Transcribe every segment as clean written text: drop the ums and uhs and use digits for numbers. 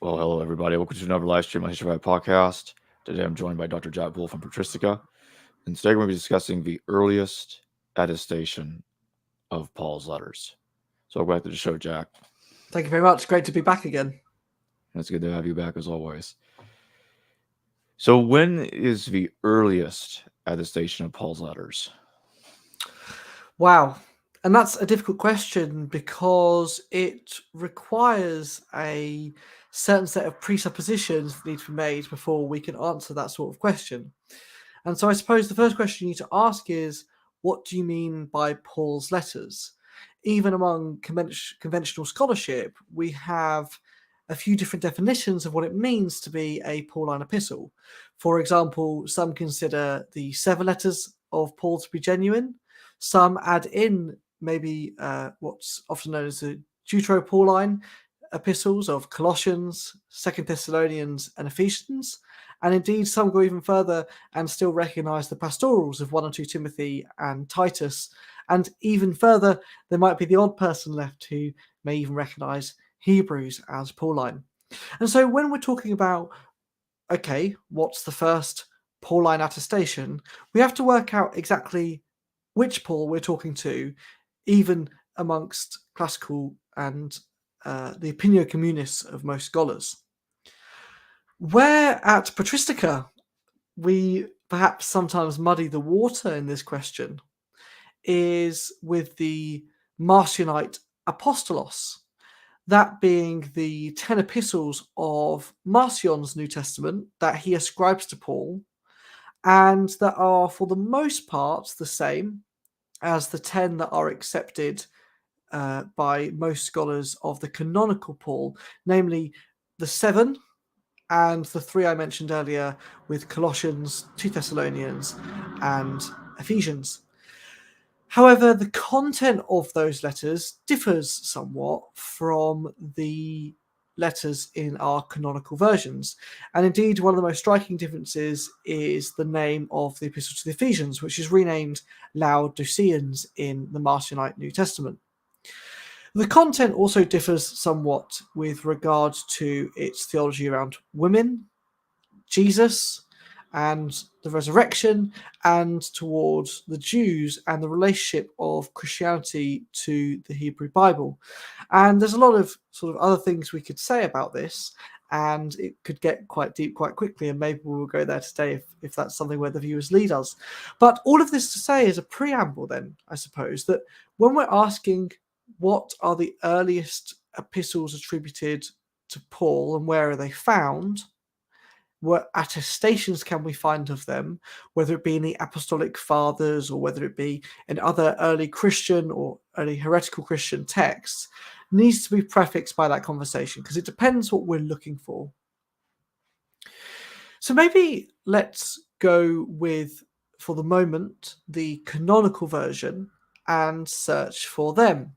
Well, hello everybody. Welcome to another live stream on History of podcast. Today I'm joined by Dr. Jack Bull from Patristica, and today we're going to be discussing the earliest attestation of Paul's letters. So welcome back to the show, Jack. Thank you very much. Great to be back again. It's good to have you back as always. So when is the earliest attestation of Paul's letters? Wow. And that's a difficult question because it requires a certain set of presuppositions that need to be made before we can answer that sort of question. And so I suppose the first question you need to ask is, what do you mean by Paul's letters? Even among conventional scholarship, we have a few different definitions of what it means to be a Pauline epistle. For example, some consider the 7 letters of Paul to be genuine. Some add in maybe what's often known as the Deutero-Pauline epistles of Colossians, 2 Thessalonians, and Ephesians. And indeed, some go even further and still recognize the pastorals of 1 and 2 Timothy and Titus. And even further, there might be the odd person left who may even recognize Hebrews as Pauline. And so when we're talking about, okay, what's the first Pauline attestation, we have to work out exactly which Paul we're talking to, even amongst classical and the opinio communis of most scholars. Where at Patristica we perhaps sometimes muddy the water in this question is with the Marcionite apostolos, that being the 10 epistles of Marcion's New Testament that he ascribes to Paul, and that are for the most part the same as the 10 that are accepted by most scholars of the canonical Paul, namely the 7 and the 3 I mentioned earlier with Colossians, 2 Thessalonians, and Ephesians. However, the content of those letters differs somewhat from the letters in our canonical versions. And indeed, one of the most striking differences is the name of the Epistle to the Ephesians, which is renamed Laodiceans in the Marcionite New Testament. The content also differs somewhat with regard to its theology around women, Jesus, and the resurrection, and towards the Jews and the relationship of Christianity to the Hebrew Bible. And there's a lot of sort of other things we could say about this, and it could get quite deep quite quickly, and maybe we'll go there today if that's something where the viewers lead us. But all of this to say is a preamble then, I suppose, that when we're asking what are the earliest epistles attributed to Paul and where are they found, what attestations can we find of them, whether it be in the Apostolic Fathers or whether it be in other early Christian or early heretical Christian texts, needs to be prefixed by that conversation because it depends what we're looking for. So maybe let's go with, for the moment, the canonical version and search for them.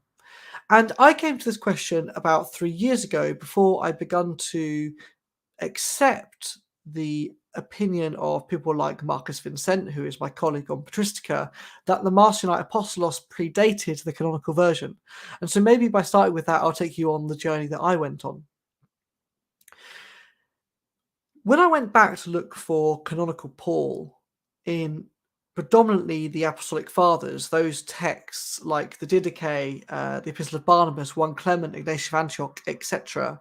And I came to this question about 3 years ago before I begun to accept the opinion of people like Marcus Vincent, who is my colleague on Patristica, that the Marcionite Apostolos predated the canonical version. And so maybe by starting with that, I'll take you on the journey that I went on. When I went back to look for canonical Paul in predominantly the Apostolic Fathers, those texts like the Didache, the Epistle of Barnabas, 1 Clement, Ignatius of Antioch, etc.,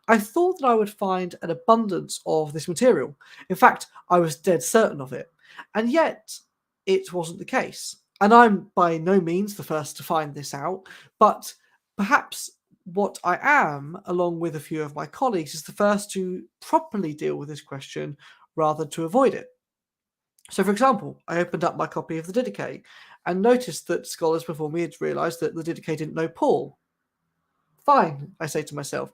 I thought that I would find an abundance of this material. In fact, I was dead certain of it. And yet, it wasn't the case. And I'm by no means the first to find this out, but perhaps what I am, along with a few of my colleagues, is the first to properly deal with this question rather than to avoid it. So, for example, I opened up my copy of the Didache and noticed that scholars before me had realised that the Didache didn't know Paul. Fine, I say to myself.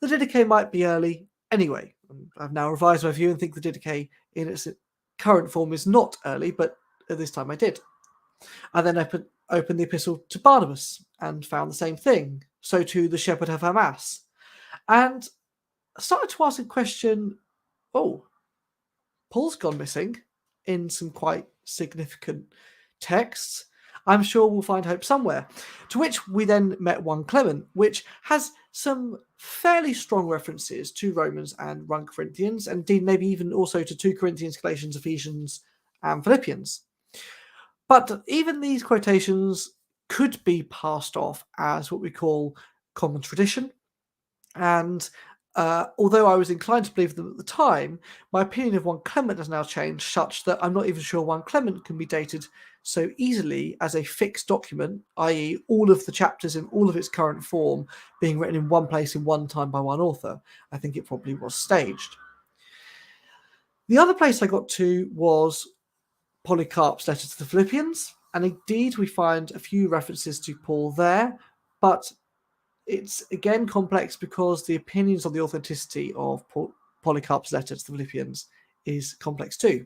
The Didache might be early anyway. I've now revised my view and think the Didache in its current form is not early, but at this time I did. I then opened the Epistle to Barnabas and found the same thing. So too the Shepherd of Hamas. And I started to ask a question, Paul's gone missing in some quite significant texts. I'm sure we'll find hope somewhere. To which we then met 1 Clement, which has some fairly strong references to Romans and 1 Corinthians, and indeed maybe even also to 2 Corinthians, Galatians, Ephesians, and Philippians. But even these quotations could be passed off as what we call common tradition. And although I was inclined to believe them at the time, my opinion of 1 Clement has now changed such that I'm not even sure 1 Clement can be dated so easily as a fixed document, i.e. all of the chapters in all of its current form being written in one place in one time by one author. I think it probably was staged. The other place I got to was Polycarp's letter to the Philippians, and indeed we find a few references to Paul there, but it's again complex because the opinions on the authenticity of Polycarp's letter to the Philippians is complex too.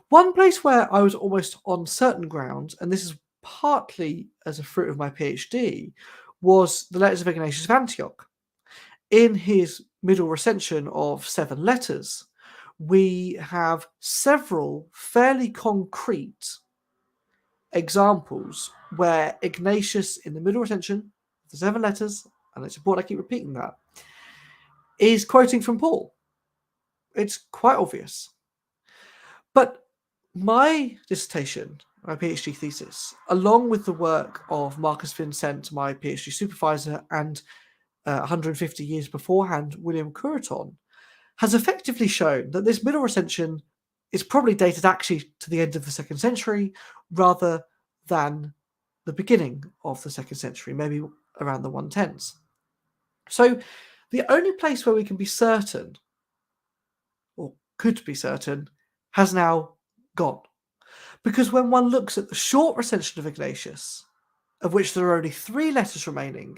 One place where I was almost on certain ground, and this is partly as a fruit of my PhD, was the letters of Ignatius of Antioch. In his middle recension of 7 letters, we have several fairly concrete examples where Ignatius, in the middle recension, the 7 letters, and it's important I keep repeating that, is quoting from Paul. It's quite obvious. But my dissertation, my PhD thesis, along with the work of Marcus Vincent, my PhD supervisor, and 150 years beforehand, William Cureton, has effectively shown that this middle recension is probably dated actually to the end of the 2nd century rather than the beginning of the 2nd century, maybe around the 110s. So the only place where we can be certain, or could be certain, has now gone. Because when one looks at the short recension of Ignatius, of which there are only 3 letters remaining,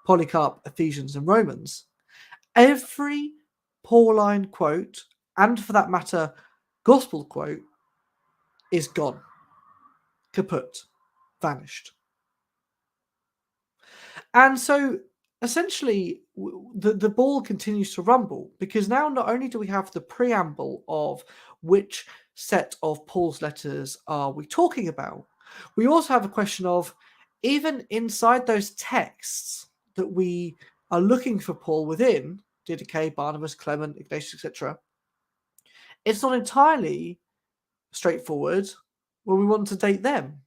Polycarp, Ephesians, and Romans, every Pauline quote, and for that matter, gospel quote, is gone. Kaput. Vanished. And so essentially the ball continues to rumble, because now not only do we have the preamble of which set of Paul's letters are we talking about, we also have a question of, even inside those texts that we are looking for Paul within, Didache, Barnabas, Clement, Ignatius, etc., it's not entirely straightforward when we want to date them,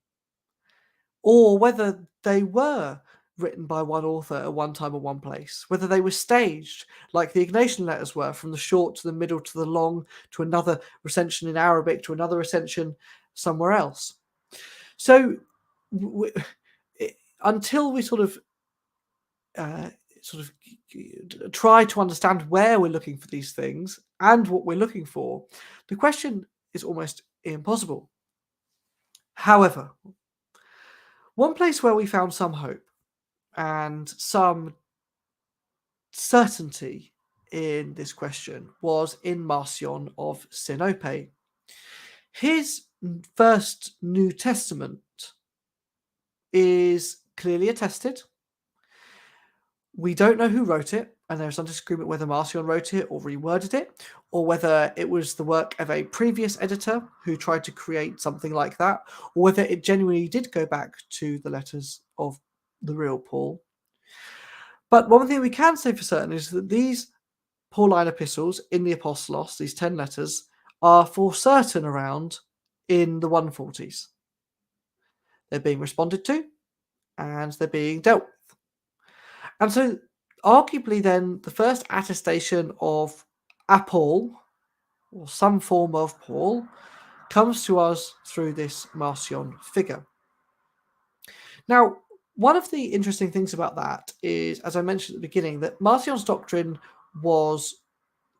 or whether they were written by one author at one time or one place, whether they were staged like the Ignatian letters were, from the short to the middle to the long, to another recension in Arabic, to another recension somewhere else. So until we sort of try to understand where we're looking for these things and what we're looking for, the question is almost impossible. However, one place where we found some hope and some certainty in this question was in Marcion of Sinope. His first New Testament is clearly attested. We don't know who wrote it, and there's some disagreement whether Marcion wrote it or reworded it, or whether it was the work of a previous editor who tried to create something like that, or whether it genuinely did go back to the letters of the real Paul. But one thing we can say for certain is that these Pauline epistles in the Apostolos, these 10 letters, are for certain around in the 140s. They're being responded to, and they're being dealt with. And so, arguably then, the first attestation of a Paul, or some form of Paul, comes to us through this Marcion figure. Now, one of the interesting things about that is, as I mentioned at the beginning, that Marcion's doctrine was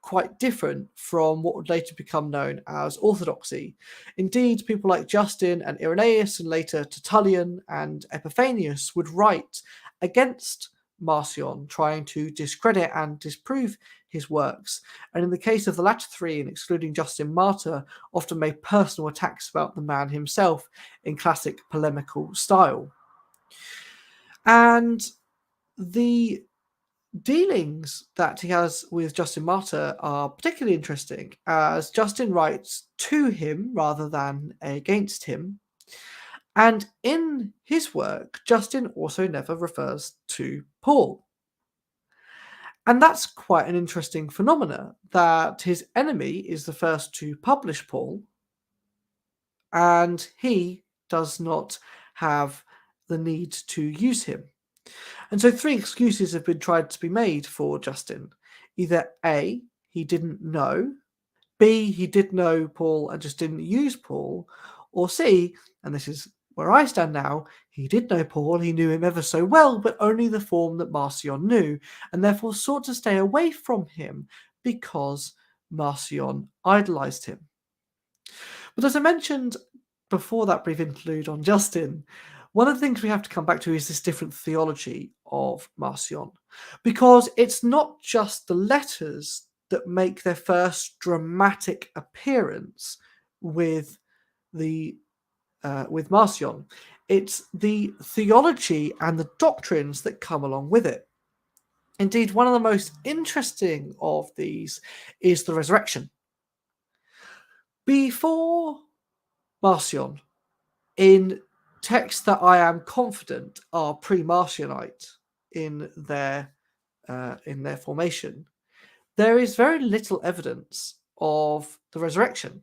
quite different from what would later become known as orthodoxy. Indeed, people like Justin and Irenaeus, and later Tertullian and Epiphanius, would write against Marcion, trying to discredit and disprove his works, and in the case of the latter 3, and excluding Justin Martyr, often made personal attacks about the man himself in classic polemical style. And the dealings that he has with Justin Martyr are particularly interesting, as Justin writes to him rather than against him. And in his work, Justin also never refers to Paul. And that's quite an interesting phenomena, that his enemy is the first to publish Paul, and he does not have the need to use him. And so 3 excuses have been tried to be made for Justin. Either A, he didn't know, B, he did know Paul and just didn't use Paul, or C, and this is where I stand now, he did know Paul, he knew him ever so well, but only the form that Marcion knew, and therefore sought to stay away from him because Marcion idolized him. But as I mentioned before that brief interlude on Justin, one of the things we have to come back to is this different theology of Marcion, because it's not just the letters that make their first dramatic appearance with Marcion. It's the theology and the doctrines that come along with it. Indeed, one of the most interesting of these is the resurrection. Before Marcion, in texts that I am confident are pre-Marcionite in their formation, there is very little evidence of the resurrection.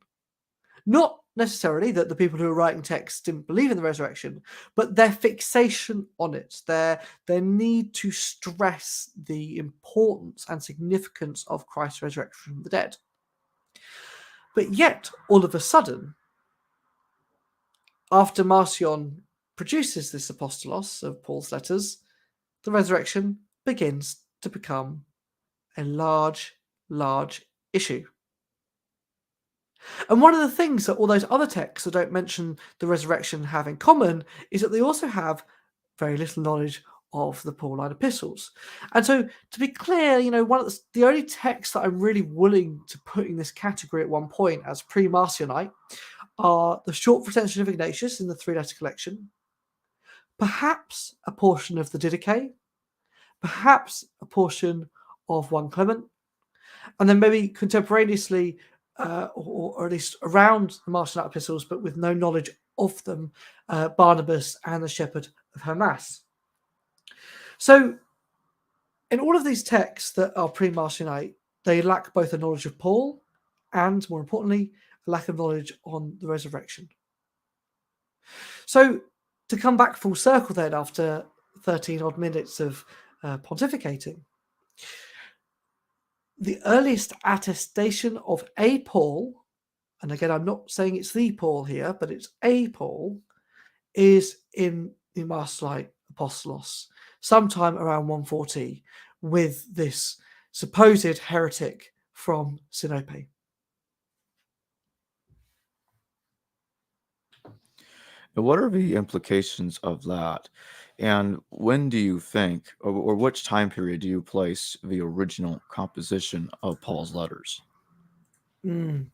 Not necessarily that the people who are writing texts didn't believe in the resurrection, but their fixation on it, their need to stress the importance and significance of Christ's resurrection from the dead. But yet, all of a sudden, after Marcion produces this apostolos of Paul's letters, the resurrection begins to become a large issue. And one of the things that all those other texts that don't mention the resurrection have in common is that they also have very little knowledge of the Pauline epistles. And so, to be clear, one of the only texts that I'm really willing to put in this category at one point as pre-Marcionite are the short recension of Ignatius in the 3-letter collection, perhaps a portion of the Didache, perhaps a portion of 1 Clement, and then maybe contemporaneously, or at least around the Marcionite epistles, but with no knowledge of them, Barnabas and the Shepherd of Hermas. So, in all of these texts that are pre-Marcionite, they lack both a knowledge of Paul and, more importantly, a lack of knowledge on the resurrection. So, to come back full circle then, after 13 odd minutes of pontificating, the earliest attestation of a Paul, and again, I'm not saying it's the Paul here, but it's a Paul, is in the Marcionite Apostolos, sometime around 140, with this supposed heretic from Sinope. And what are the implications of that? And when do you think, or which time period do you place the original composition of Paul's letters? The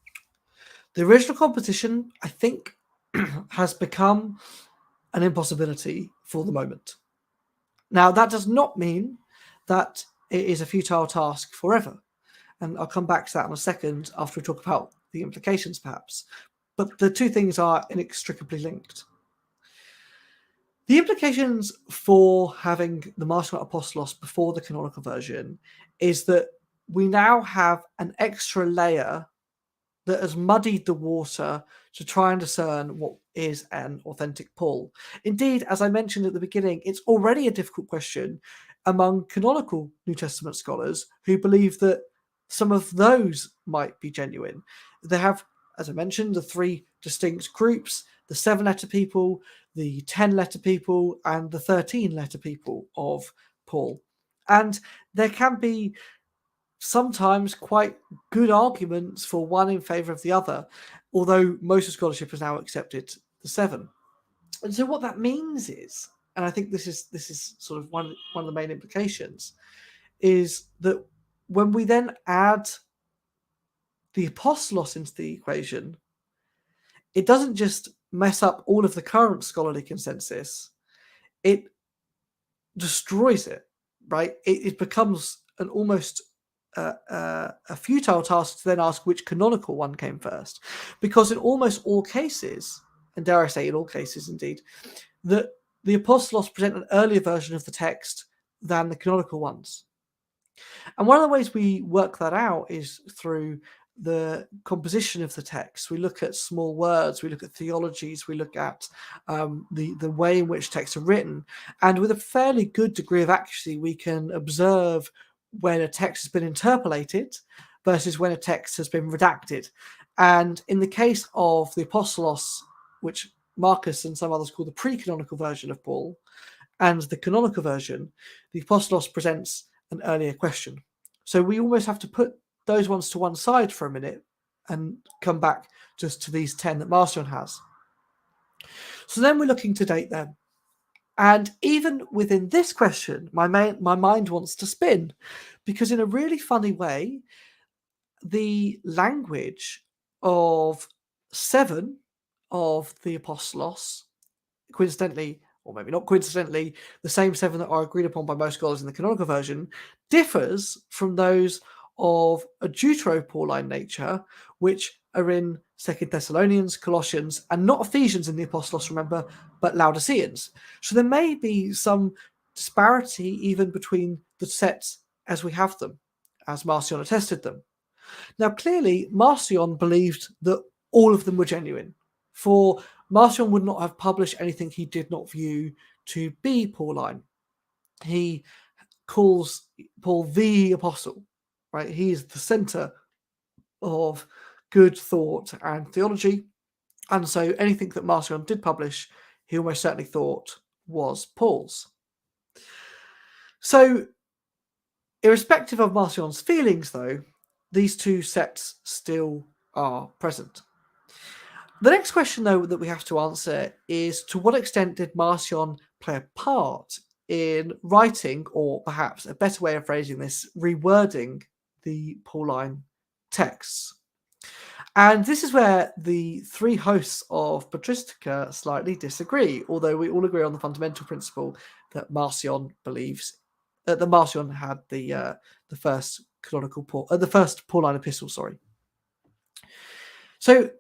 original composition, I think, has become an impossibility for the moment. Now, that does not mean that it is a futile task forever. And I'll come back to that in a second after we talk about the implications, perhaps. But the two things are inextricably linked. The implications for having the Marcionite Apostolos before the canonical version is that we now have an extra layer that has muddied the water to try and discern what is an authentic Paul. Indeed, as I mentioned at the beginning, it's already a difficult question among canonical New Testament scholars who believe that some of those might be genuine. They have, as I mentioned, the 3 distinct groups, the 7-letter people, the 10-letter people, and the 13-letter people of Paul. And there can be sometimes quite good arguments for one in favor of the other, although most of scholarship has now accepted the 7. And so what that means is, and I think this is sort of one of the main implications, is that when we then add the apostolos into the equation, it doesn't just mess up all of the current scholarly consensus, it destroys it, right? It becomes an almost a futile task to then ask which canonical one came first, because in almost all cases, and dare I say in all cases indeed, that the apostolos present an earlier version of the text than the canonical ones. And one of the ways we work that out is through the composition of the text. We look at small words, we look at theologies, we look at the way in which texts are written. And with a fairly good degree of accuracy, we can observe when a text has been interpolated versus when a text has been redacted. And in the case of the Apostolos, which Marcus and some others call the pre-canonical version of Paul, and the canonical version, the Apostolos presents an earlier question. So we almost have to put those ones to one side for a minute and come back just to these 10 that Marcion has. So then we're looking to date them. And even within this question, my mind wants to spin, because in a really funny way, the language of 7 of the Apostolos, coincidentally, or maybe not coincidentally, the same 7 that are agreed upon by most scholars in the canonical version, differs from those of a Deutero-Pauline nature, which are in 2 Thessalonians, Colossians, and not Ephesians in the Apostolos, remember, but Laodiceans. So there may be some disparity even between the sets as we have them, as Marcion attested them. Now, clearly, Marcion believed that all of them were genuine, for Marcion would not have published anything he did not view to be Pauline. He calls Paul the apostle, right? He is the center of good thought and theology. And so anything that Marcion did publish, he almost certainly thought was Paul's. So, irrespective of Marcion's feelings, though, these two sets still are present. The next question, though, that we have to answer is, to what extent did Marcion play a part in writing, or perhaps a better way of phrasing this, rewording the Pauline texts? And this is where the 3 hosts of Patristica slightly disagree, although we all agree on the fundamental principle that Marcion believes that Marcion had the first canonical the first Pauline epistle. Sorry. So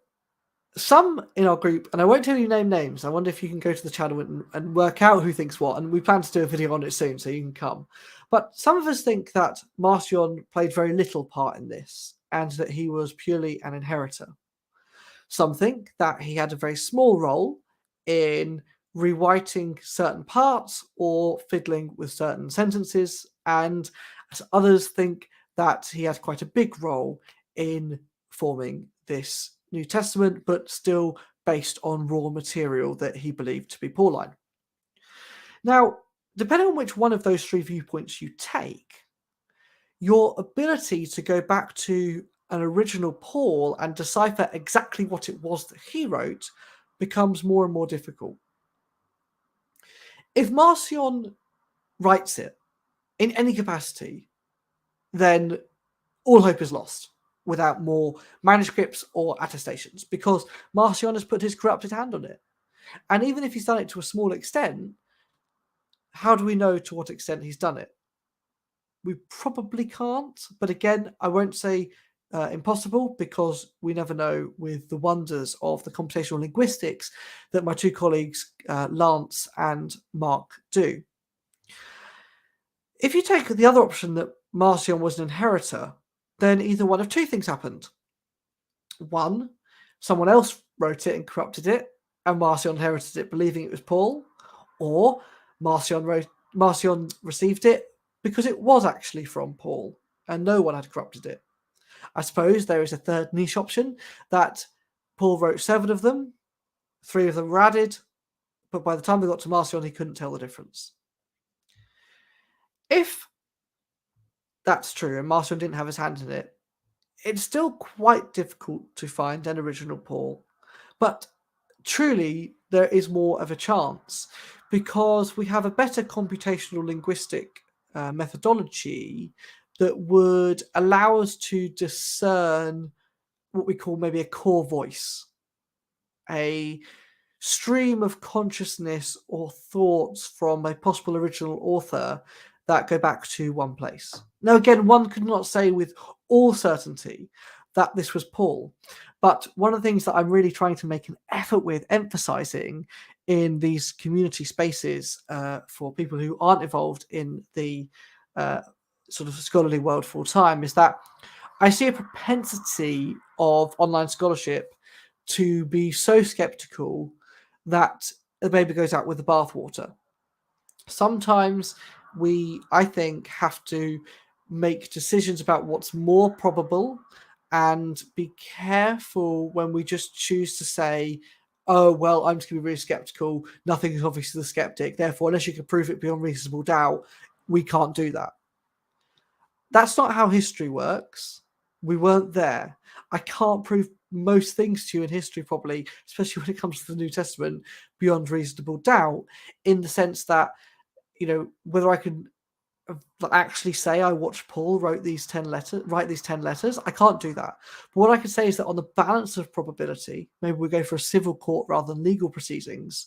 some in our group, and I won't tell you name names. I wonder if you can go to the channel and work out who thinks what. And we plan to do a video on it soon, so you can come. But some of us think that Marcion played very little part in this, and that he was purely an inheritor. Some think that he had a very small role in rewriting certain parts or fiddling with certain sentences, and others think that he had quite a big role in forming this New Testament, but still based on raw material that he believed to be Pauline. Now, depending on which one of those 3 viewpoints you take, your ability to go back to an original Paul and decipher exactly what it was that he wrote becomes more and more difficult. If Marcion writes it in any capacity, then all hope is lost without more manuscripts or attestations, because Marcion has put his corrupted hand on it. And even if he's done it to a small extent, how do we know to what extent he's done it? We probably can't, but again, I won't say impossible, because we never know with the wonders of the computational linguistics that my 2 colleagues, Lance and Mark, do. If you take the other option that Marcion was an inheritor, then either one of 2 things happened. One, someone else wrote it and corrupted it, and Marcion inherited it believing it was Paul, or Marcion received it because it was actually from Paul and no one had corrupted it. I suppose there is a third niche option, that Paul wrote 7 of them, 3 of them were added, but by the time we got to Marcion, he couldn't tell the difference. If that's true and Marcion didn't have his hand in it, it's still quite difficult to find an original Paul. But truly, there is more of a chance, because we have a better computational linguistic methodology that would allow us to discern what we call maybe a core voice, a stream of consciousness or thoughts from a possible original author that go back to one place. Now, again, one could not say with all certainty that this was Paul, but one of the things that I'm really trying to make an effort with emphasizing in these community spaces for people who aren't involved in the sort of scholarly world full time is that I see a propensity of online scholarship to be so skeptical that the baby goes out with the bathwater. Sometimes I think, have to make decisions about what's more probable and be careful when we just choose to say, oh, well, I'm just going to be really skeptical. Nothing is obvious to the skeptic. Therefore, unless you can prove it beyond reasonable doubt, we can't do that. That's not how history works. We weren't there. I can't prove most things to you in history, probably, especially when it comes to the New Testament, beyond reasonable doubt, in the sense that, whether I can actually say I watched Paul write these 10 letters, I can't do that. But what I can say is that on the balance of probability, maybe we go for a civil court rather than legal proceedings,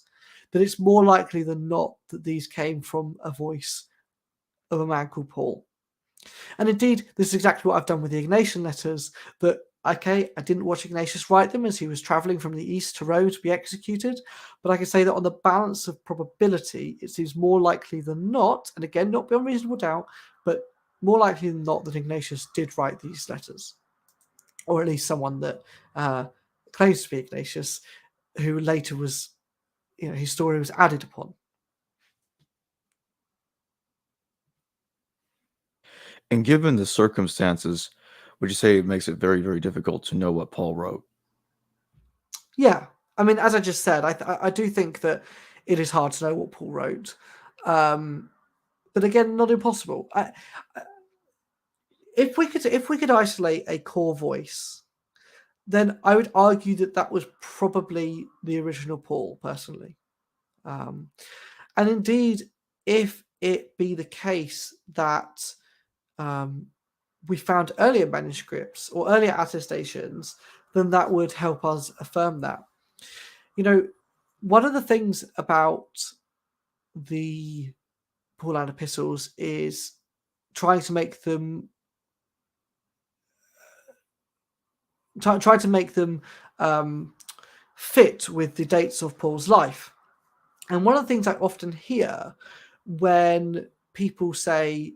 that it's more likely than not that these came from a voice of a man called Paul. And indeed, this is exactly what I've done with the Ignatian letters, that, okay, I didn't watch Ignatius write them as he was traveling from the east to Rome to be executed, but I can say that on the balance of probability, it seems more likely than not, and again, not beyond reasonable doubt, but more likely than not that Ignatius did write these letters, or at least someone that claims to be Ignatius, who later was, his story was added upon. And given the circumstances, would you say it makes it very, very difficult to know what Paul wrote? Yeah. I mean, as I just said, I do think that it is hard to know what Paul wrote. But again, not impossible. If we could isolate a core voice, then I would argue that was probably the original Paul, personally. And indeed, if it be the case that we found earlier manuscripts or earlier attestations, then that would help us affirm that. One of the things about the Pauline epistles is trying to make them fit with the dates of Paul's life. And one of the things I often hear when people say,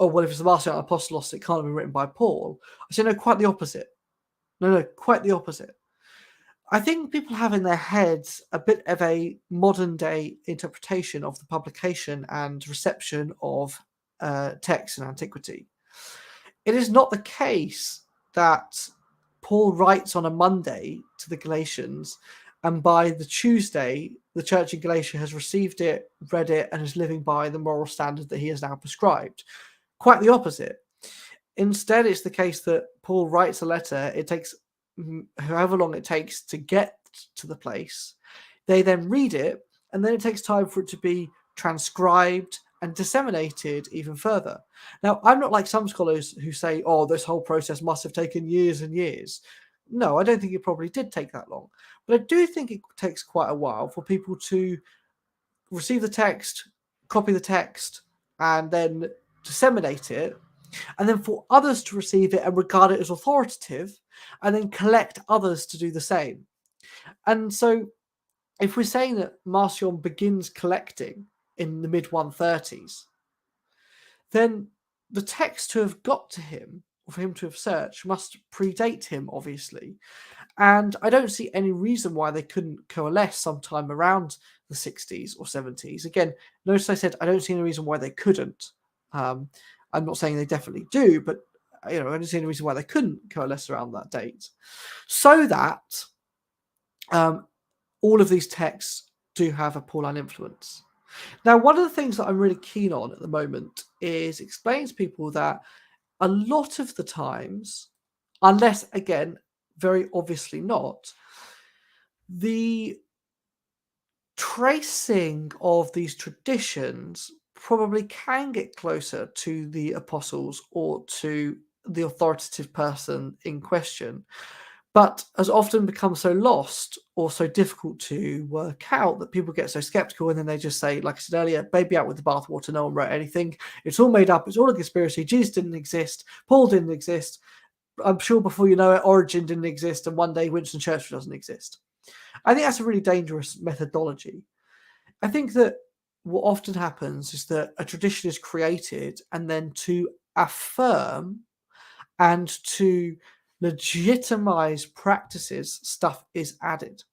oh, well, if it's the Marcionite Apostolos, it can't have been written by Paul, I say, no, quite the opposite. No, quite the opposite. I think people have in their heads a bit of a modern day interpretation of the publication and reception of texts in antiquity. It is not the case that Paul writes on a Monday to the Galatians, and by the Tuesday, the church in Galatia has received it, read it, and is living by the moral standard that he has now prescribed. Quite the opposite. Instead, it's the case that Paul writes a letter. It takes however long it takes to get to the place. They then read it, and then it takes time for it to be transcribed and disseminated even further. Now, I'm not like some scholars who say, oh, this whole process must have taken years and years. No, I don't think it probably did take that long. But I do think it takes quite a while for people to receive the text, copy the text, and then disseminate it, and then for others to receive it and regard it as authoritative, and then collect others to do the same. And so if we're saying that Marcion begins collecting in the mid-130s, then the text to have got to him, or for him to have searched, must predate him, obviously. And I don't see any reason why they couldn't coalesce sometime around the 60s or 70s. Again, notice I said I don't see any reason why they couldn't. I'm not saying they definitely do, but I don't see any reason why they couldn't coalesce around that date. So that all of these texts do have a Pauline influence. Now, one of the things that I'm really keen on at the moment is explaining to people that a lot of the times, unless, again, very obviously not, the tracing of these traditions probably can get closer to the apostles or to the authoritative person in question, but has often become so lost or so difficult to work out that people get so skeptical, and then they just say, like I said earlier, baby out with the bathwater, no one wrote anything, it's all made up, it's all a conspiracy, Jesus didn't exist, Paul didn't exist, I'm sure before you know it, Origin didn't exist, and one day Winston Churchill doesn't exist. I think that's a really dangerous methodology. I think that what often happens is that a tradition is created, and then to affirm and to legitimize practices, stuff is added.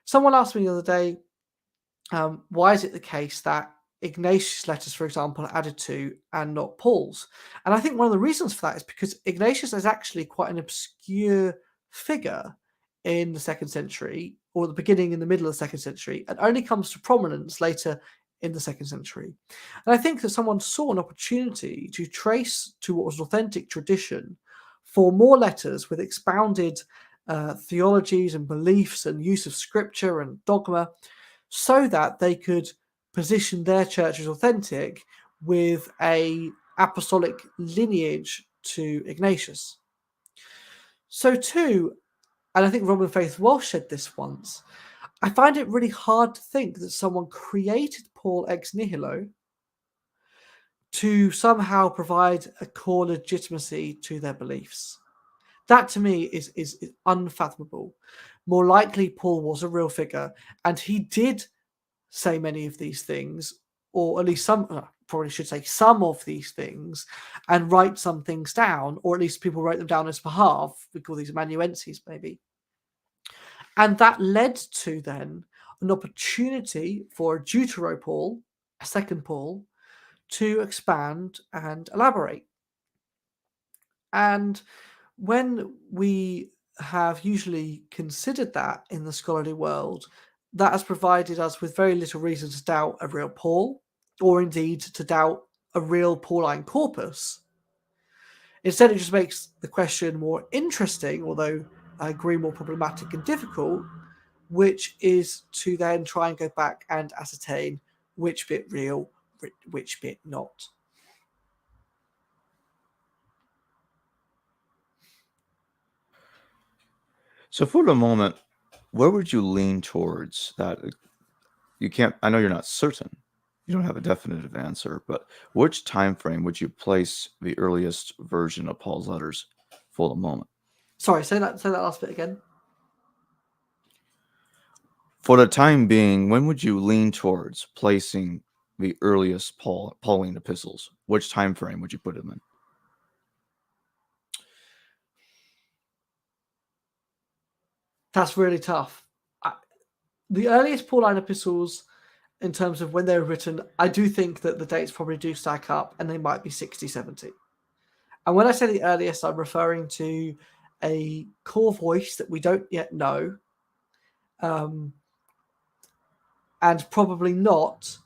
Someone asked me the other day, why is it the case that Ignatius' letters, for example, are added to and not Paul's? And I think one of the reasons for that is because Ignatius is actually quite an obscure figure in the 2nd century, or the beginning and the middle of the 2nd century, and only comes to prominence later in the 2nd century. And I think that someone saw an opportunity to trace to what was an authentic tradition for more letters with expounded theologies and beliefs and use of scripture and dogma, so that they could position their church as authentic with a apostolic lineage to Ignatius. So too, and I think Robyn Faith Walsh said this once, I find it really hard to think that someone created Paul ex nihilo to somehow provide a core legitimacy to their beliefs. That to me is unfathomable. More likely, Paul was a real figure, and he did say many of these things, or at least some, probably should say some of these things, and write some things down, or at least people wrote them down on his behalf. We call these amanuenses, maybe. And that led to then an opportunity for a Deutero Paul, a second Paul, to expand and elaborate. And when we have usually considered that in the scholarly world, that has provided us with very little reason to doubt a real Paul, or indeed to doubt a real Pauline corpus. Instead, it just makes the question more interesting, although I agree more problematic and difficult, which is to then try and go back and ascertain which bit real, which bit not. So for the moment, where would you lean towards that? You can't, I know you're not certain. You don't have a definitive answer, but which time frame would you place the earliest version of Paul's letters for the moment? Sorry, say that last bit again. For the time being, when would you lean towards placing the earliest Pauline epistles? Which time frame would you put them in? That's really tough. The earliest Pauline epistles, in terms of when they were written, I do think that the dates probably do stack up, and they might be 60, 70. And when I say the earliest, I'm referring to a core voice that we don't yet know, and probably not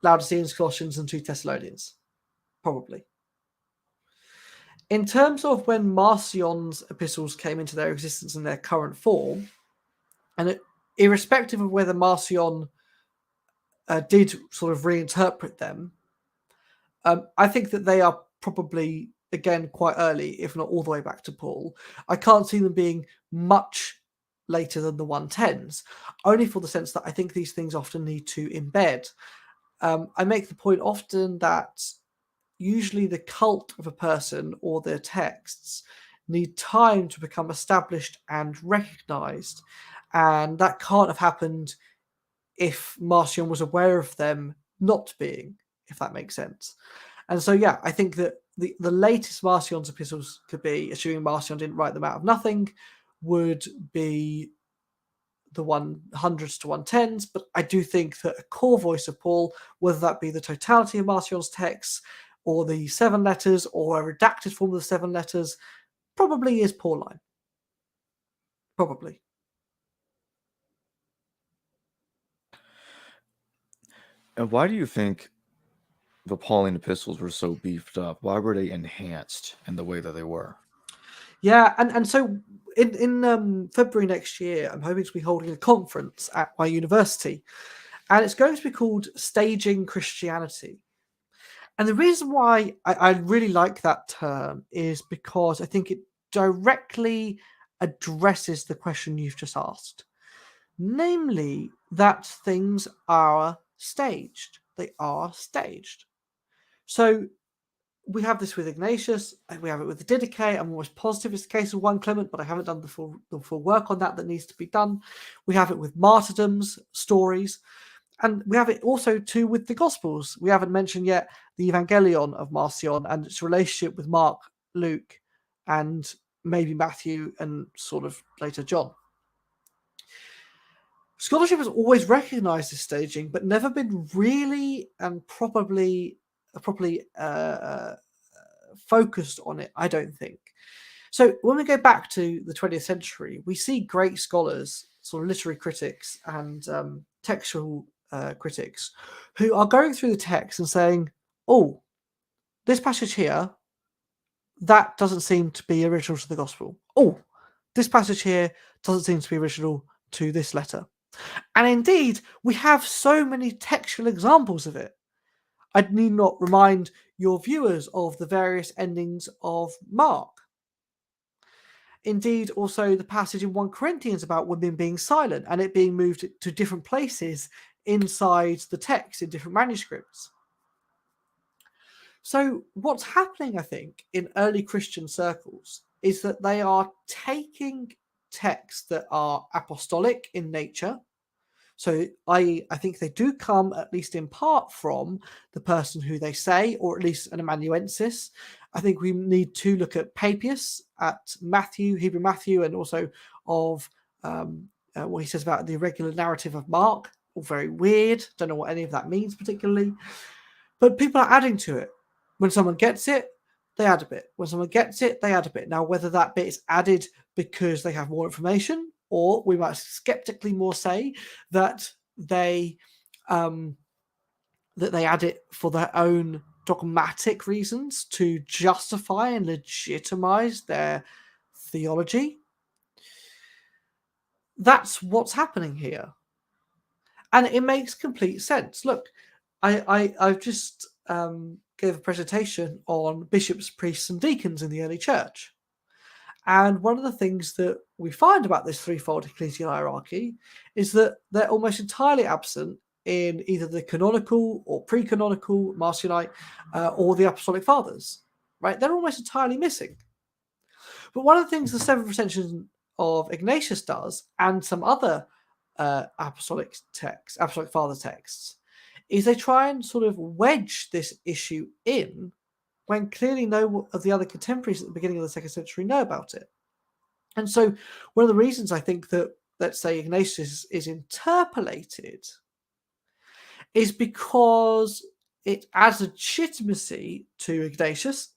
Laodiceans, Colossians, and 2 Thessalonians. Probably. In terms of when Marcion's epistles came into their existence in their current form, and irrespective of whether Marcion did sort of reinterpret them, I think that they are probably, again, quite early, if not all the way back to Paul. I can't see them being much later than the 110s, only for the sense that I think these things often need to embed. I make the point often that usually the cult of a person or their texts need time to become established and recognized. And that can't have happened if Marcion was aware of them not being, if that makes sense. And so, yeah, I think that the latest Marcion's epistles could be, assuming Marcion didn't write them out of nothing, would be the 100s to 110s. But I do think that a core voice of Paul, whether that be the totality of Marcion's texts or the 7 letters or a redacted form of the 7 letters, probably is Pauline. Probably. And why do you think the Pauline epistles were so beefed up? Why were they enhanced in the way that they were? Yeah, and so in February next year, I'm hoping to be holding a conference at my university, and it's going to be called Staging Christianity. And the reason why I really like that term is because I think it directly addresses the question you've just asked, namely that things are staged. They are staged. So we have this with Ignatius, and we have it with the Didache. I'm always positive it's the case of 1 Clement, but I haven't done the full work on that needs to be done. We have it with martyrdoms, stories. And we have it also too with the Gospels. We haven't mentioned yet the Evangelion of Marcion and its relationship with Mark, Luke, and maybe Matthew and sort of later John. Scholarship has always recognized this staging, but never been really and properly focused on it, I don't think. So when we go back to the 20th century, we see great scholars, sort of literary critics and textual critics, who are going through the text and saying, oh, this passage here, that doesn't seem to be original to the gospel. Oh, this passage here doesn't seem to be original to this letter. And indeed, we have so many textual examples of it. I need not remind your viewers of the various endings of Mark. Indeed, also the passage in 1 Corinthians about women being silent and it being moved to different places inside the text in different manuscripts. So what's happening, I think, in early Christian circles is that they are taking texts that are apostolic in nature. So I think they do come, at least in part, from the person who they say, or at least an amanuensis. I think we need to look at Papias, at Matthew, Hebrew Matthew, and also of what he says about the irregular narrative of Mark. All very weird. Don't know what any of that means particularly. But people are adding to it. When someone gets it, they add a bit. When someone gets it, they add a bit. Now, whether that bit is added because they have more information, or we might skeptically more say that they add it for their own dogmatic reasons to justify and legitimize their theology. That's what's happening here, and it makes complete sense. Look, I've just gave a presentation on bishops, priests, and deacons in the early church. And one of the things that we find about this threefold ecclesial hierarchy is that they're almost entirely absent in either the canonical or pre-canonical Marcionite or the Apostolic Fathers, right? They're almost entirely missing. But one of the things the Seventh Recension of Ignatius does, and some other Apostolic Father texts, is they try and sort of wedge this issue in when clearly no of the other contemporaries at the beginning of the 2nd century know about it. And so one of the reasons I think that, let's say, Ignatius is interpolated is because it adds legitimacy to Ignatius,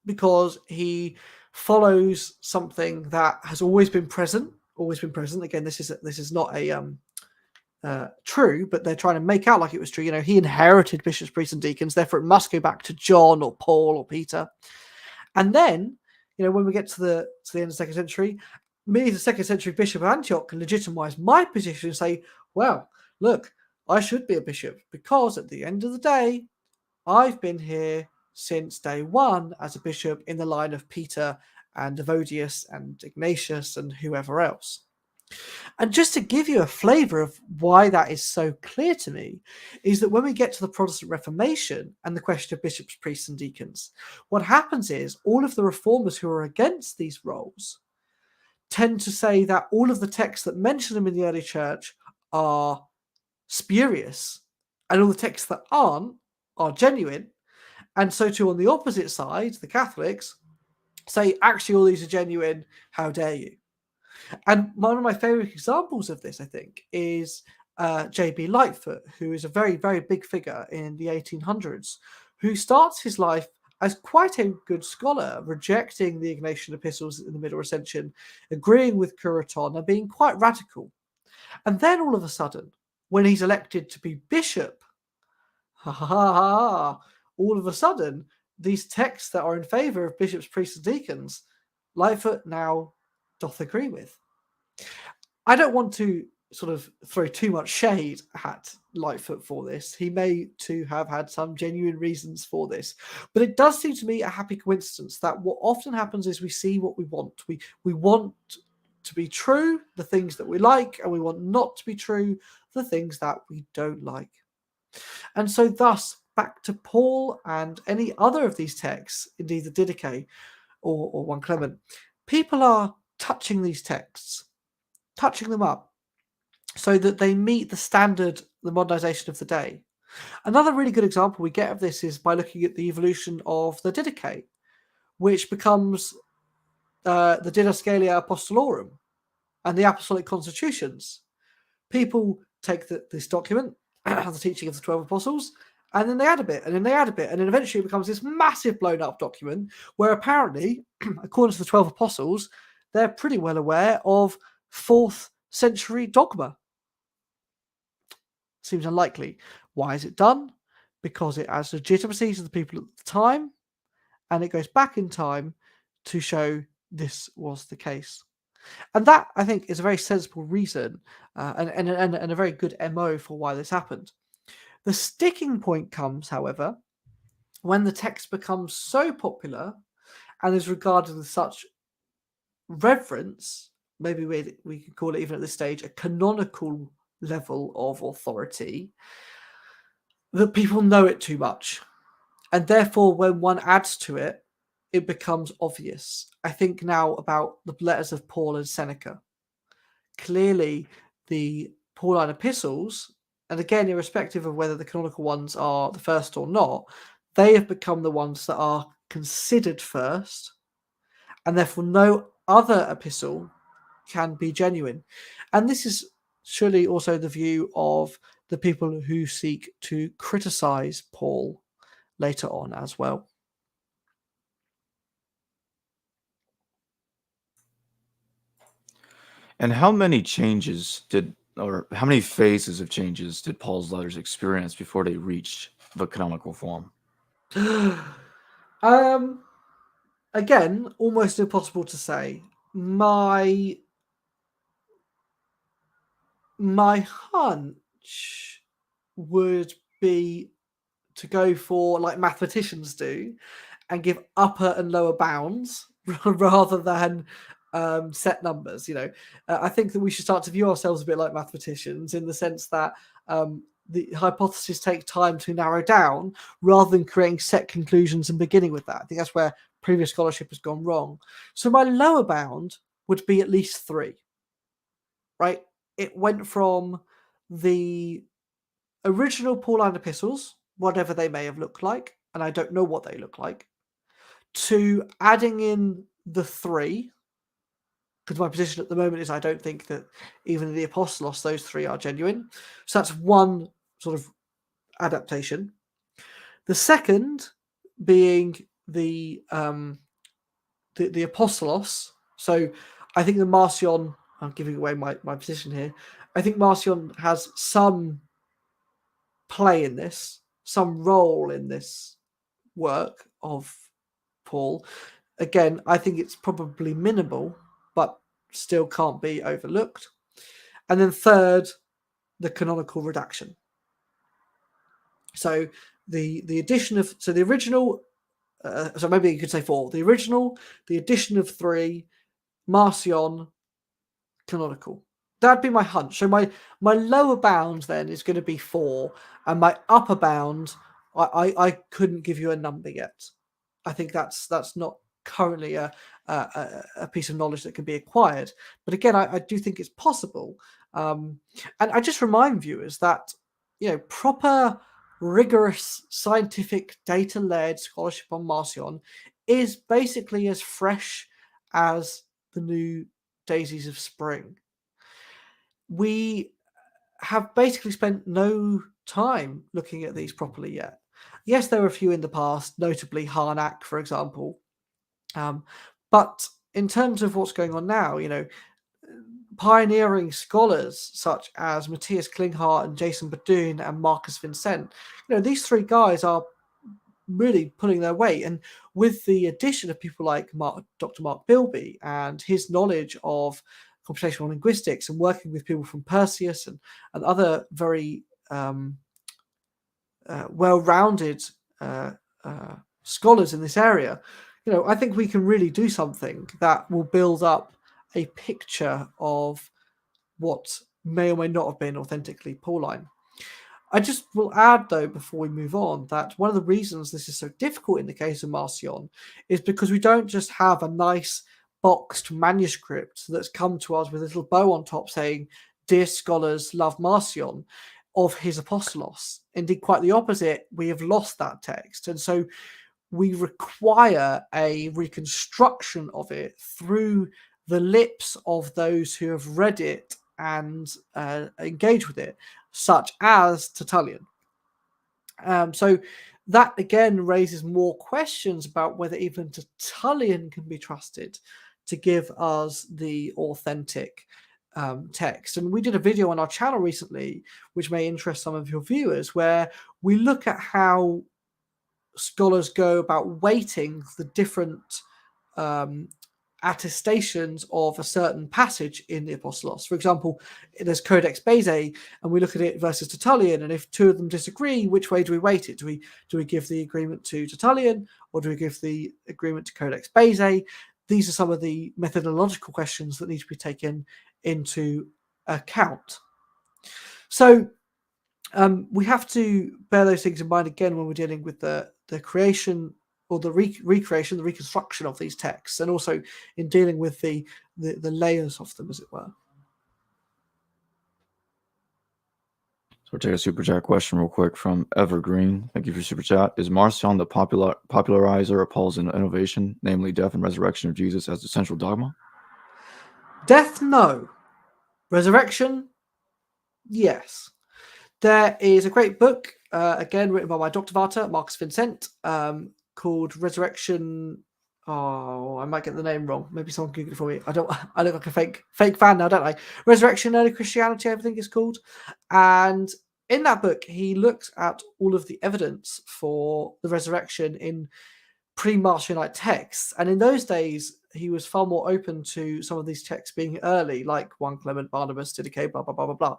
because he follows something that has always been present. Again, this is not a true, but they're trying to make out like it was true. You know, he inherited bishops, priests, and deacons, therefore it must go back to John or Paul or Peter. And then, you know, when we get to the end of the 2nd century, me as a 2nd century bishop of Antioch can legitimize my position and say, well, look, I should be a bishop because at the end of the day, I've been here since day one as a bishop in the line of Peter and Evodius and Ignatius and whoever else. And just to give you a flavour of why that is so clear to me, is that when we get to the Protestant Reformation and the question of bishops, priests, and deacons, what happens is all of the reformers who are against these roles tend to say that all of the texts that mention them in the early church are spurious, and all the texts that aren't are genuine. And so too on the opposite side, the Catholics say, actually, all these are genuine, how dare you? And one of my favourite examples of this, I think, is J.B. Lightfoot, who is a very, very big figure in the 1800s, who starts his life as quite a good scholar, rejecting the Ignatian epistles in the Middle Recension, agreeing with Curaton, and being quite radical. And then all of a sudden, when he's elected to be bishop, all of a sudden, these texts that are in favour of bishops, priests, and deacons, Lightfoot now doth agree with. I don't want to sort of throw too much shade at Lightfoot for this. He may too have had some genuine reasons for this, but it does seem to me a happy coincidence that what often happens is we see what we want. We want to be true, the things that we like, and we want not to be true, the things that we don't like. And so thus, back to Paul and any other of these texts, indeed the Didache or 1 Clement, people are touching these texts, touching them up, so that they meet the modernization of the day. Another really good example we get of this is by looking at the evolution of the Didache, which becomes the Didascalia Apostolorum and the Apostolic Constitutions. People take this document, the teaching of the 12 apostles, and then they add a bit, and then they add a bit, and then eventually it becomes this massive blown up document where apparently, according to the 12 apostles, they're pretty well aware of 4th century dogma. Seems unlikely. Why is it done? Because it adds legitimacy to the people at the time, and it goes back in time to show this was the case. And that, I think, is a very sensible reason and a very good MO for why this happened. The sticking point comes, however, when the text becomes so popular and is regarded with such reverence, maybe we could call it even at this stage a canonical level of authority, that people know it too much. And therefore, when one adds to it, it becomes obvious. I think now about the letters of Paul and Seneca. Clearly, the Pauline epistles, and again, irrespective of whether the canonical ones are the first or not, they have become the ones that are considered first, and therefore no other epistle can be genuine. And this is surely also the view of the people who seek to criticize Paul later on as well. And how many changes or how many phases of changes did Paul's letters experience before they reached the canonical form? Again, almost impossible to say. My hunch would be to go for like mathematicians do and give upper and lower bounds rather than set numbers. I think that we should start to view ourselves a bit like mathematicians in the sense that the hypotheses take time to narrow down rather than creating set conclusions and beginning with that. I think that's where previous scholarship has gone wrong. So my lower bound would be at least 3, right? It went from the original Pauline epistles, whatever they may have looked like, and I don't know what they look like, to adding in the 3, because my position at the moment is I don't think that even in the Apostolos, those 3 are genuine. So that's one sort of adaptation. The second being the Apostolos. So I think the Marcion, I'm giving away my position here, I think Marcion has some play in this, some role in this work of Paul. Again, I think it's probably minimal, but still can't be overlooked. And then third, the canonical redaction. So the addition of, so the original, so maybe you could say 4, the original, the addition of 3, Marcion, canonical. That'd be my hunch. So my lower bound then is going to be 4, and my upper bound, I couldn't give you a number yet. I think that's not currently a piece of knowledge that can be acquired. But again, I do think it's possible. And I just remind viewers that proper, rigorous, scientific, data-led scholarship on Marcion is basically as fresh as the new daisies of spring. We have basically spent no time looking at these properly yet. Yes, there were a few in the past, notably Harnack, for example. But in terms of what's going on now, pioneering scholars such as Matthias Klinghardt and Jason Badoon and Marcus Vincent, these 3 guys are really pulling their weight. And with the addition of people like Dr. Mark Bilby and his knowledge of computational linguistics and working with people from Perseus and other very well-rounded scholars in this area, I think we can really do something that will build up a picture of what may or may not have been authentically Pauline. I just will add, though, before we move on, that one of the reasons this is so difficult in the case of Marcion is because we don't just have a nice boxed manuscript that's come to us with a little bow on top saying dear scholars love Marcion, of his apostolos. Indeed, quite the opposite. We have lost that text. And so we require a reconstruction of it through the lips of those who have read it and engage with it, such as Tertullian. So that again raises more questions about whether even Tertullian can be trusted to give us the authentic text. And we did a video on our channel recently, which may interest some of your viewers, where we look at how scholars go about weighting the different attestations of a certain passage in the Apostolos. For example, there's Codex Bezae, and we look at it versus Tertullian, and if two of them disagree, which way do we weight it? Do we give the agreement to Tertullian, or do we give the agreement to Codex Bezae? These are some of the methodological questions that need to be taken into account. So we have to bear those things in mind again when we're dealing with the creation or the recreation, the reconstruction of these texts, and also in dealing with the layers of them, as it were. So we'll take a super chat question real quick from Evergreen. Thank you for super chat. Is Marcion the popularizer of Paul's innovation, namely death and resurrection of Jesus as the central dogma? Death, no. Resurrection, yes. There is a great book, again, written by my doctorvater, Marcus Vincent, called Resurrection. Oh, I might get the name wrong. Maybe someone Google it for me. I look like a fake fan now, don't I? Resurrection, Early Christianity, I think it's called. And in that book, he looks at all of the evidence for the resurrection in pre-Marcionite texts. And in those days, he was far more open to some of these texts being early, like 1 Clement, Barnabas, Didache, blah, blah, blah, blah, blah.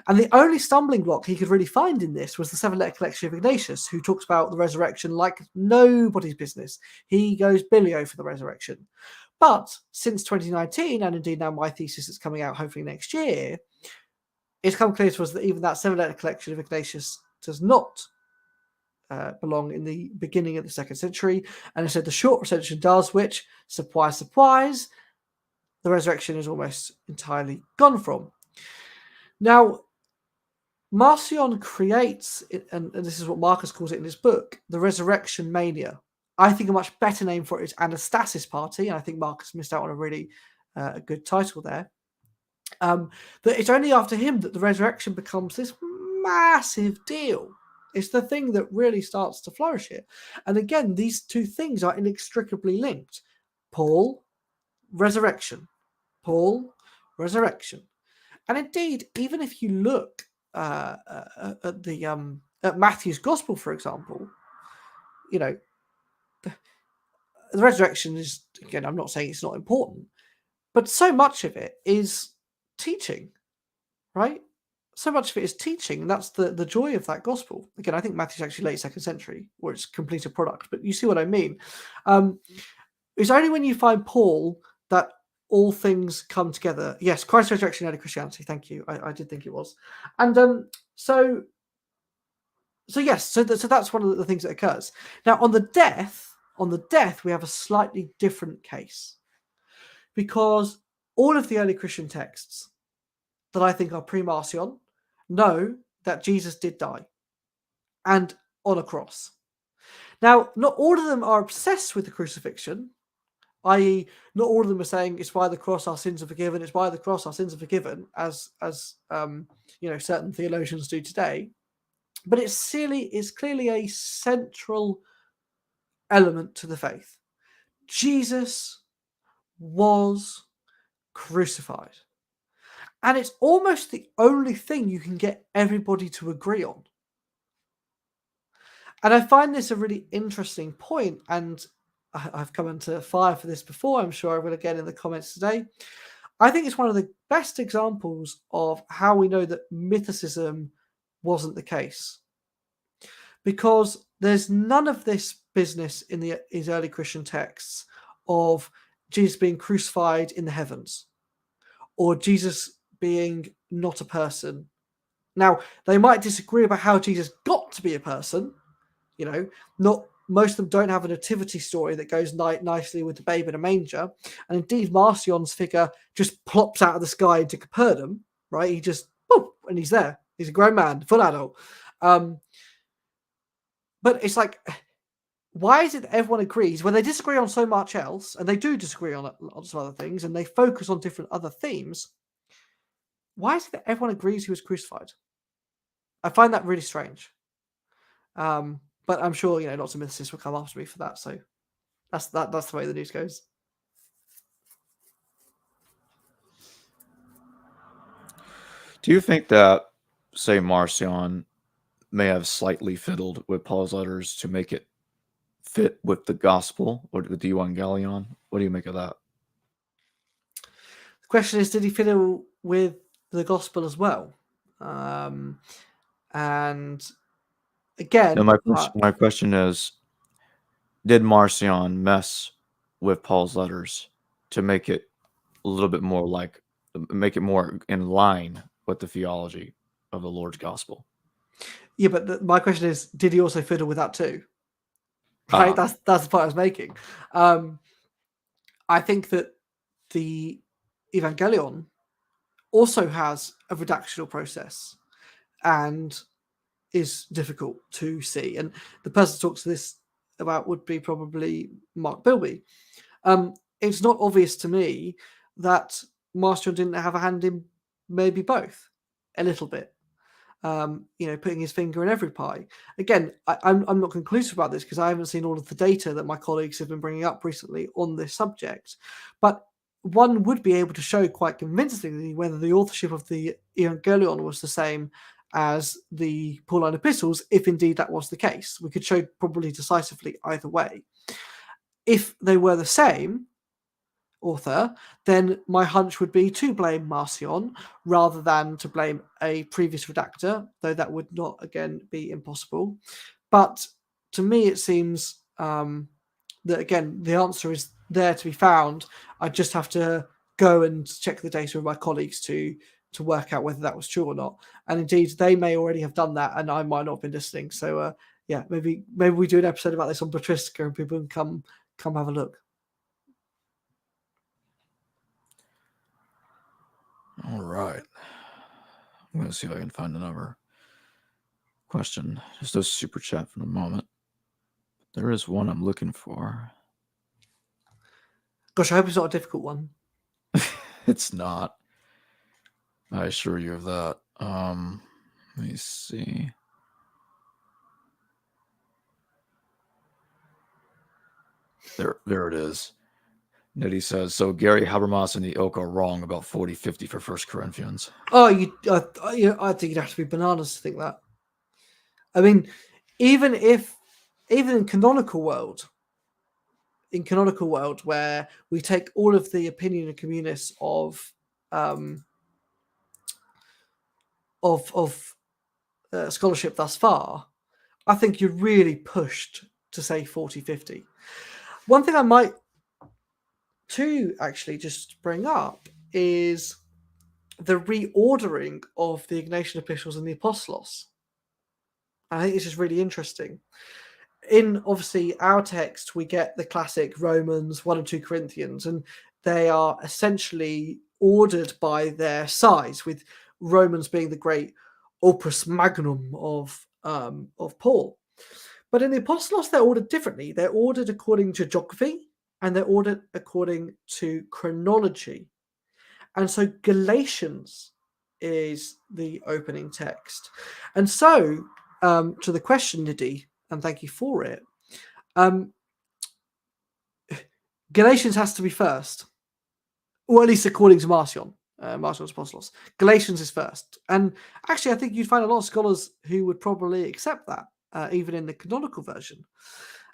And the only stumbling block he could really find in this was the 7-letter collection of Ignatius, who talks about the resurrection like nobody's business. He goes bilio for the resurrection. But since 2019, and indeed now my thesis is coming out hopefully next year, it's come clear to us that even that 7-letter collection of Ignatius does not belong in the beginning of the 2nd century. And instead the short recension does, which, surprise, surprise, the resurrection is almost entirely gone from. Now, Marcion creates, and this is what Marcus calls it in his book, the resurrection mania. I think a much better name for it is Anastasis Party, and I think Marcus missed out on a really good title there. That it's only after him that the resurrection becomes this massive deal. It's the thing that really starts to flourish here. And again, these two things are inextricably linked. Paul, resurrection. Paul, resurrection. And indeed, even if you look at Matthew's Gospel, for example, you know, the resurrection is, again, I'm not saying it's not important, but so much of it is teaching, right? So much of it is teaching, and that's the joy of that gospel. Again, I think Matthew's actually late 2nd century, or it's complete a product, but you see what I mean. It's only when you find Paul that all things come together. Yes, Christ's resurrection, early Christianity. Thank you. I did think it was. And so yes, so that's one of the things that occurs. Now, on the death, we have a slightly different case, because all of the early Christian texts that I think are pre-Marcion know that Jesus did die, and on a cross. Now, not all of them are obsessed with the crucifixion, i.e., not all of them are saying it's by the cross our sins are forgiven, it's by the cross our sins are forgiven, as certain theologians do today. But it's clearly a central element to the faith. Jesus was crucified. And it's almost the only thing you can get everybody to agree on. And I find this a really interesting point, and I've come into fire for this before. I'm sure I will again in the comments today. I think it's one of the best examples of how we know that mythicism wasn't the case. Because there's none of this business in his early Christian texts of Jesus being crucified in the heavens, or Jesus being not a person. Now, they might disagree about how Jesus got to be a person. Not most of them don't have a nativity story that goes nicely with the babe in a manger. And indeed, Marcion's figure just plops out of the sky into Capernaum, right? He just, boop, and he's there. He's a grown man, full adult. But it's like, why is it that everyone agrees when they disagree on so much else, and they do disagree on some other things, and they focus on different other themes? Why is it that everyone agrees he was crucified? I find that really strange. But I'm sure, lots of mythicists will come after me for that. So that's the way the news goes. Do you think that, say, Marcion may have slightly fiddled with Paul's letters to make it fit with the gospel or the Evangelion? What do you make of that? The question is, did he fiddle with the gospel as well? And again, No, my question is, did Marcion mess with Paul's letters to make it a little bit more make it more in line with the theology of the Lord's gospel? yeah, but my question is, did he also fiddle with that too? Right, that's the point I was making. I think that the Evangelion also has a redactional process and is difficult to see. And the person who talks to this about would be probably Mark Bilby. It's not obvious to me that Marcion didn't have a hand in maybe both, a little bit. Putting his finger in every pie. Again, I'm not conclusive about this because I haven't seen all of the data that my colleagues have been bringing up recently on this subject. But one would be able to show quite convincingly whether the authorship of the Evangelion was the same as the Pauline epistles, if indeed that was the case. We could show probably decisively either way. If they were the same author, then my hunch would be to blame Marcion rather than to blame a previous redactor, though that would not, again, be impossible. But to me, it seems that, again, the answer is there to be found. I just have to go and check the data with my colleagues to work out whether that was true or not. And indeed, they may already have done that, and I might not have been listening. So, maybe we do an episode about this on Patristica, and people can come have a look. All right. I'm going to see if I can find another question. Just a super chat for a moment. There is one I'm looking for. Gosh, I hope it's not a difficult one. It's not. I assure you of that. Let me see. There it is. Nettie says, so Gary Habermas and the ilk are wrong about 40-50 for 1 Corinthians. Oh, I think you'd have to be bananas to think that. I mean, even in canonical world, where we take all of the opinion of communists of scholarship thus far, I think you're really pushed to say 40-50. One thing I might too actually just bring up is the reordering of the Ignatian epistles and the Apostolos. I think this is really interesting. In obviously our text, we get the classic Romans, 1 and 2 Corinthians, and they are essentially ordered by their size, with Romans being the great opus magnum of Paul. But in the Apostolos, they're ordered differently. They're ordered according to geography, and they're ordered according to chronology. And so Galatians is the opening text. And so, to the question, Nidhi, and thank you for it, Galatians has to be first, or at least according to Marcion's Apostolos. Galatians is first. And actually, I think you'd find a lot of scholars who would probably accept that, even in the canonical version.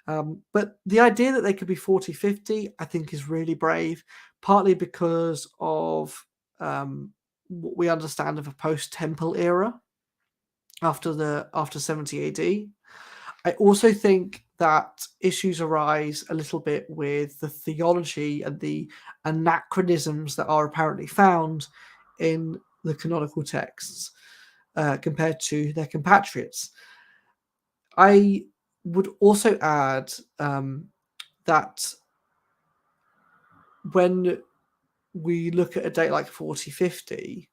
But the idea that they could be 40-50, I think, is really brave, partly because of what we understand of a post-temple era after 70 AD. I also think that issues arise a little bit with the theology and the anachronisms that are apparently found in the canonical texts compared to their compatriots. I would also add that when we look at a date like 40-50,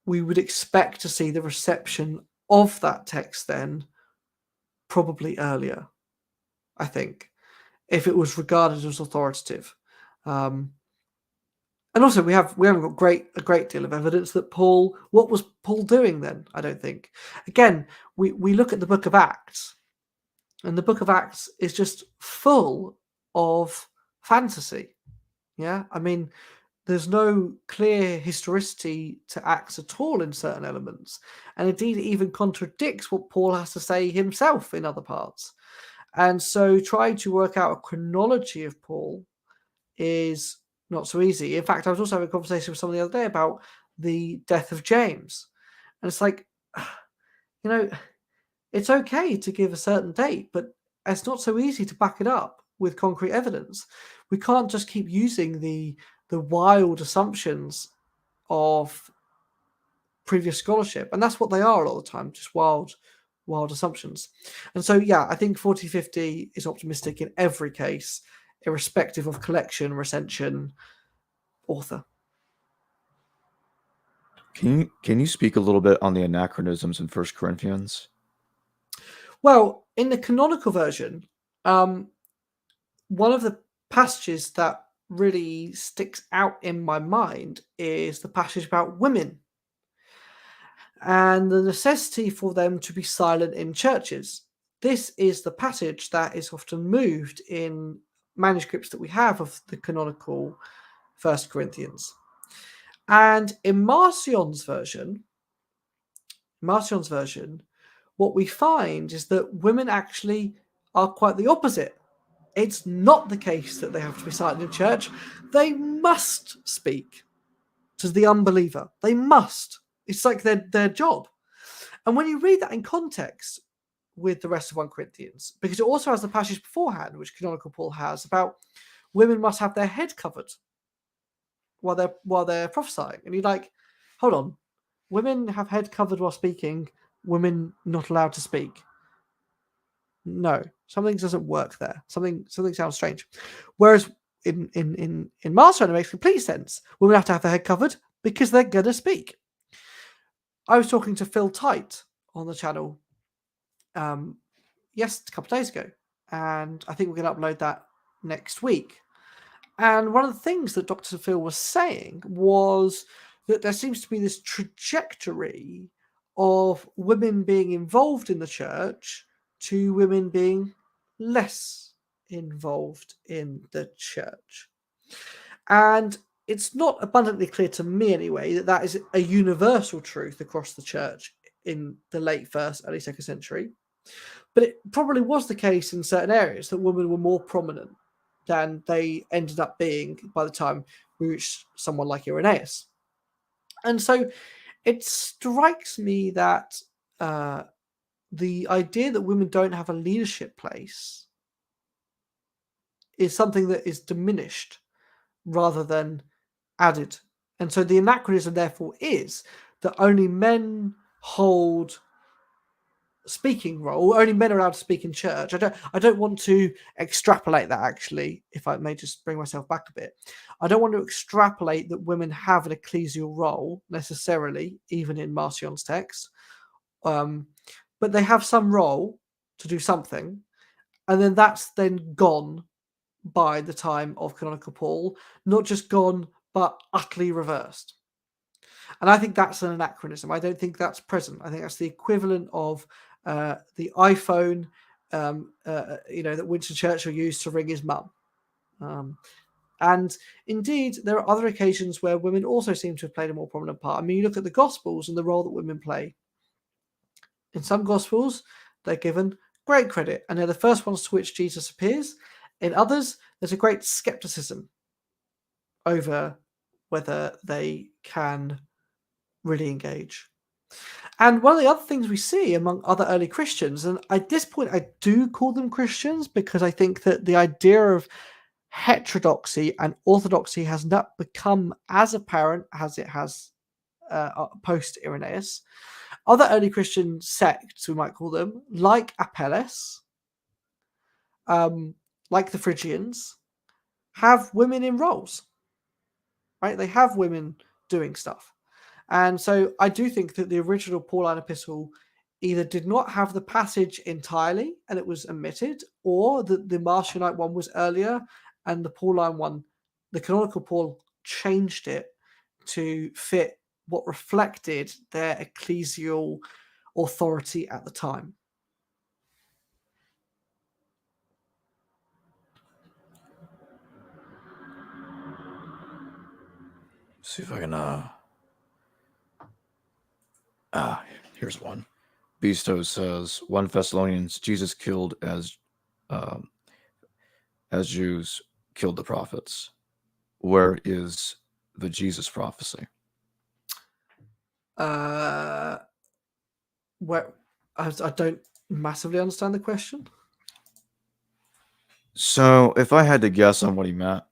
we would expect to see the reception of that text then probably earlier, I think, if it was regarded as authoritative. And also, we haven't got a great deal of evidence that Paul. What was Paul doing then? I don't think. Again, we look at the Book of Acts, and the Book of Acts is just full of fantasy. Yeah, I mean, there's no clear historicity to Acts at all in certain elements, and indeed it even contradicts what Paul has to say himself in other parts. And so, trying to work out a chronology of Paul is not so easy. In fact, I was also having a conversation with someone the other day about the death of James. And it's like, it's okay to give a certain date, but it's not so easy to back it up with concrete evidence. We can't just keep using the wild assumptions of previous scholarship. And that's what they are all the time, just wild assumptions. And so, yeah, I think 4050 is optimistic in every case, irrespective of collection, recension, author. Can you speak a little bit on the anachronisms in 1 Corinthians? Well, in the canonical version, one of the passages that really sticks out in my mind is the passage about women and the necessity for them to be silent in churches. This is the passage that is often moved in manuscripts that we have of the canonical 1 Corinthians. And in Marcion's version, what we find is that women actually are quite the opposite. It's not the case that they have to be silent in church. They must speak to the unbeliever. They must. It's like their job. And when you read that in context with the rest of 1 Corinthians, because it also has the passage beforehand, which canonical Paul has, about women must have their head covered while they're prophesying. And you're like, hold on, women have head covered while speaking, women not allowed to speak. No, something doesn't work there. Something sounds strange. Whereas in Marcion, it makes complete sense. Women have to have their head covered because they're gonna speak. I was talking to Phil Tite on the channel a couple of days ago, and I think we're going to upload that next week. And one of the things that Dr. Phil was saying was that there seems to be this trajectory of women being involved in the church to women being less involved in the church. And it's not abundantly clear to me anyway that is a universal truth across the church in the late first, early second century. But it probably was the case in certain areas that women were more prominent than they ended up being by the time we reached someone like Irenaeus. And so it strikes me that the idea that women don't have a leadership place is something that is diminished rather than added. And so the anachronism therefore is that only men hold speaking role, only men are allowed to speak in church. I don't want to extrapolate that, actually, if I may just bring myself back a bit. I don't want to extrapolate that women have an ecclesial role necessarily, even in Marcion's text. But they have some role to do something, and then that's then gone by the time of canonical Paul, not just gone, but utterly reversed. And I think that's an anachronism. I don't think that's present. I think that's the equivalent of the iPhone, that Winston Churchill used to ring his mum. And indeed, there are other occasions where women also seem to have played a more prominent part. I mean, you look at the Gospels and the role that women play. In some Gospels, they're given great credit, and they're the first ones to which Jesus appears. In others, there's a great skepticism over whether they can really engage. And one of the other things we see among other early Christians, and at this point I do call them Christians because I think that the idea of heterodoxy and orthodoxy has not become as apparent as it has post Irenaeus. Other early Christian sects, we might call them, like Apelles, like the Phrygians, have women in roles, right? They have women doing stuff. And so I do think that the original Pauline epistle either did not have the passage entirely and it was omitted, or that the Marcionite one was earlier and the Pauline one, the canonical Paul, changed it to fit what reflected their ecclesial authority at the time. See if I can. Here's one. Beasto says 1 Thessalonians, Jesus killed as Jews killed the prophets. Where is the Jesus prophecy? Where I don't massively understand the question. So if I had to guess on what he meant,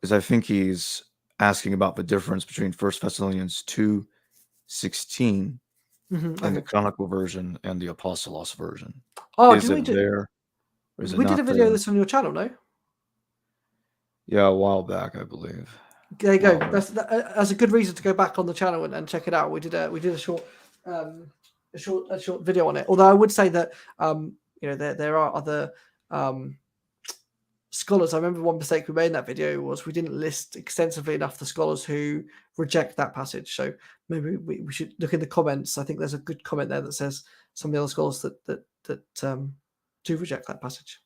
is I think he's asking about the difference between 1 Thessalonians 2:16 Mm-hmm, in the canonical version and the apostolos version. Oh, is it there? Or is it we did not a video there? of this on your channel, no? Yeah, a while back, I believe. There you go. Wow. That's a good reason to go back on the channel and check it out. We did a short video on it. Although I would say that there are other scholars. I remember one mistake we made in that video was we didn't list extensively enough the scholars who reject that passage. So maybe we should look in the comments. I think there's a good comment there that says some of the other scholars that do reject that passage.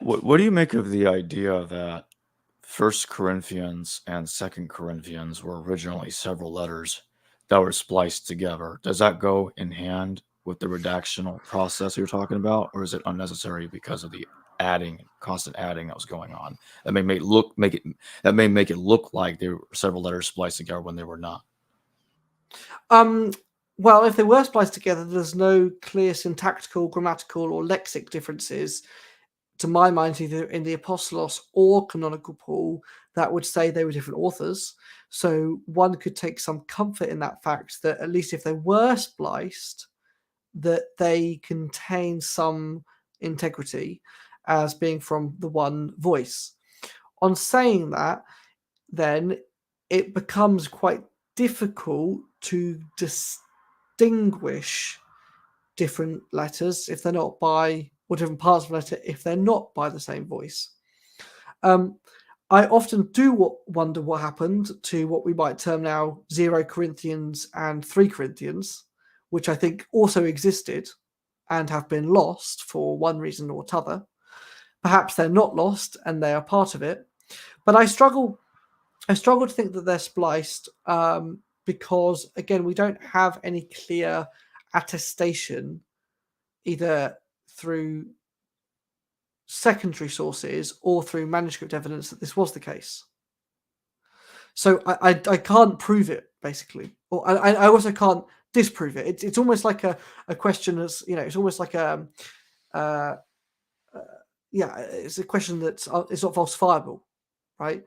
What do you make of the idea that 1 Corinthians and 2 Corinthians were originally several letters that were spliced together? Does that go in hand with the redactional process you're talking about, or is it unnecessary because of the constant adding that was going on? That may make it look like there were several letters spliced together when they were not. Well, if they were spliced together, there's no clear syntactical, grammatical, or lexic differences, to my mind, either in the Apostolos or Canonical Paul, that would say they were different authors. So one could take some comfort in that fact that at least if they were spliced, that they contain some integrity as being from the one voice. On saying that, then it becomes quite difficult to distinguish different letters if they're not by, or different parts of a letter if they're not by the same voice. I often do wonder what happened to what we might term now 0 Corinthians and 3 Corinthians, which I think also existed and have been lost for one reason or t'other. Perhaps they're not lost and they are part of it, but I struggle to think that they're spliced because, again, we don't have any clear attestation either through secondary sources or through manuscript evidence that this was the case. So I can't prove it, basically, or I also can't disprove it. It's almost like a question that's, it's almost like it's a question that's it's not falsifiable, right?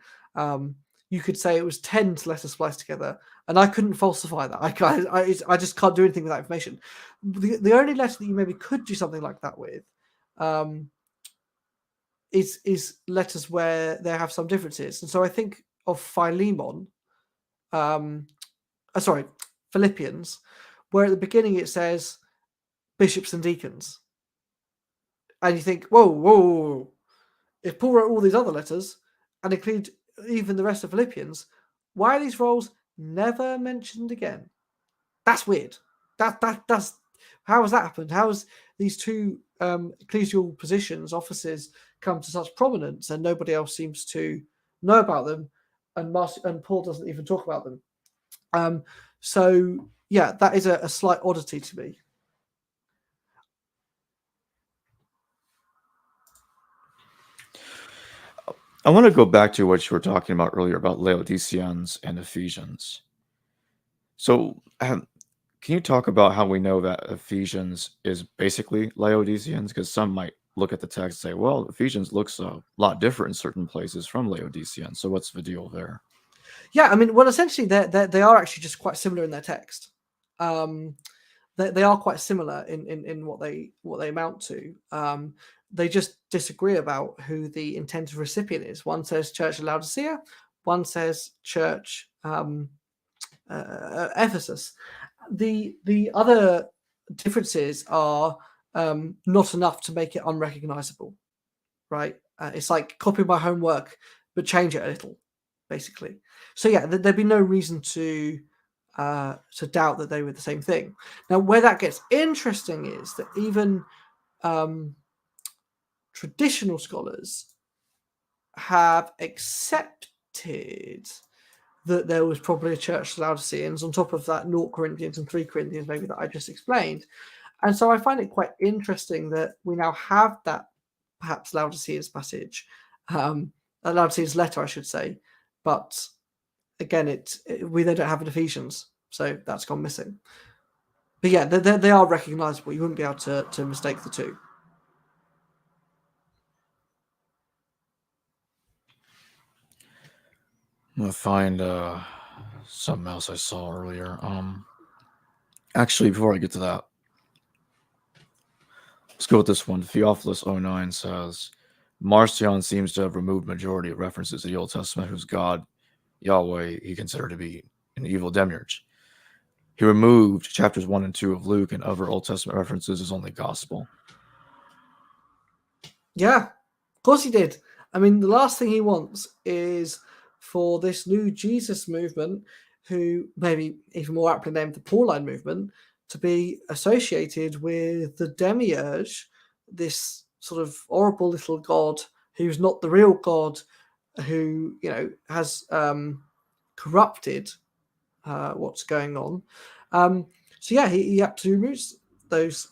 You could say it was 10 letters spliced together, and I couldn't falsify that. I just can't do anything with that information. The only letter that you maybe could do something like that with is letters where there have some differences. And so I think of Philemon, Philippians, where at the beginning it says bishops and deacons. And you think, whoa. If Paul wrote all these other letters and include even the rest of Philippians, why are these roles never mentioned again? That's weird. That's how has that happened? How has these two ecclesial positions, offices, come to such prominence and nobody else seems to know about them, and Paul doesn't even talk about them? So yeah, that is a slight oddity to me. I want to go back to what you were talking about earlier about Laodiceans and Ephesians. So can you talk about how we know that Ephesians is basically Laodiceans? Because some might look at the text and say, well, Ephesians looks a lot different in certain places from Laodiceans. So what's the deal there? Yeah, I mean, well, essentially, they are actually just quite similar in their text. They are quite similar in what they amount to. they just disagree about who the intended recipient is. One says Church of Laodicea, one says Church Ephesus. The other differences are not enough to make it unrecognizable, right? It's like copy my homework but change it a little, basically. So yeah, there'd be no reason to doubt that they were the same thing. Now, where that gets interesting is that even traditional scholars have accepted that there was probably a church of Laodiceans on top of that 0 Corinthians and 3 Corinthians maybe that I just explained. And so I find it quite interesting that we now have that perhaps Laodiceans passage, a Laodiceans letter, I should say. But again, we then don't have an Ephesians, so that's gone missing. But yeah, they are recognizable. You wouldn't be able to mistake the two. I'm gonna find something else I saw earlier. Actually, before I get to that, let's go with this one. Theophilus 09 says, Marcion seems to have removed majority of references to the Old Testament, whose God, Yahweh, he considered to be an evil demiurge. He removed chapters 1 and 2 of Luke and other Old Testament references as only gospel. Yeah, of course he did. I mean, the last thing he wants is for this new Jesus movement, who maybe even more aptly named the Pauline movement, to be associated with the demiurge, this sort of horrible little god who's not the real god, who has corrupted what's going on. So yeah, he absolutely removes those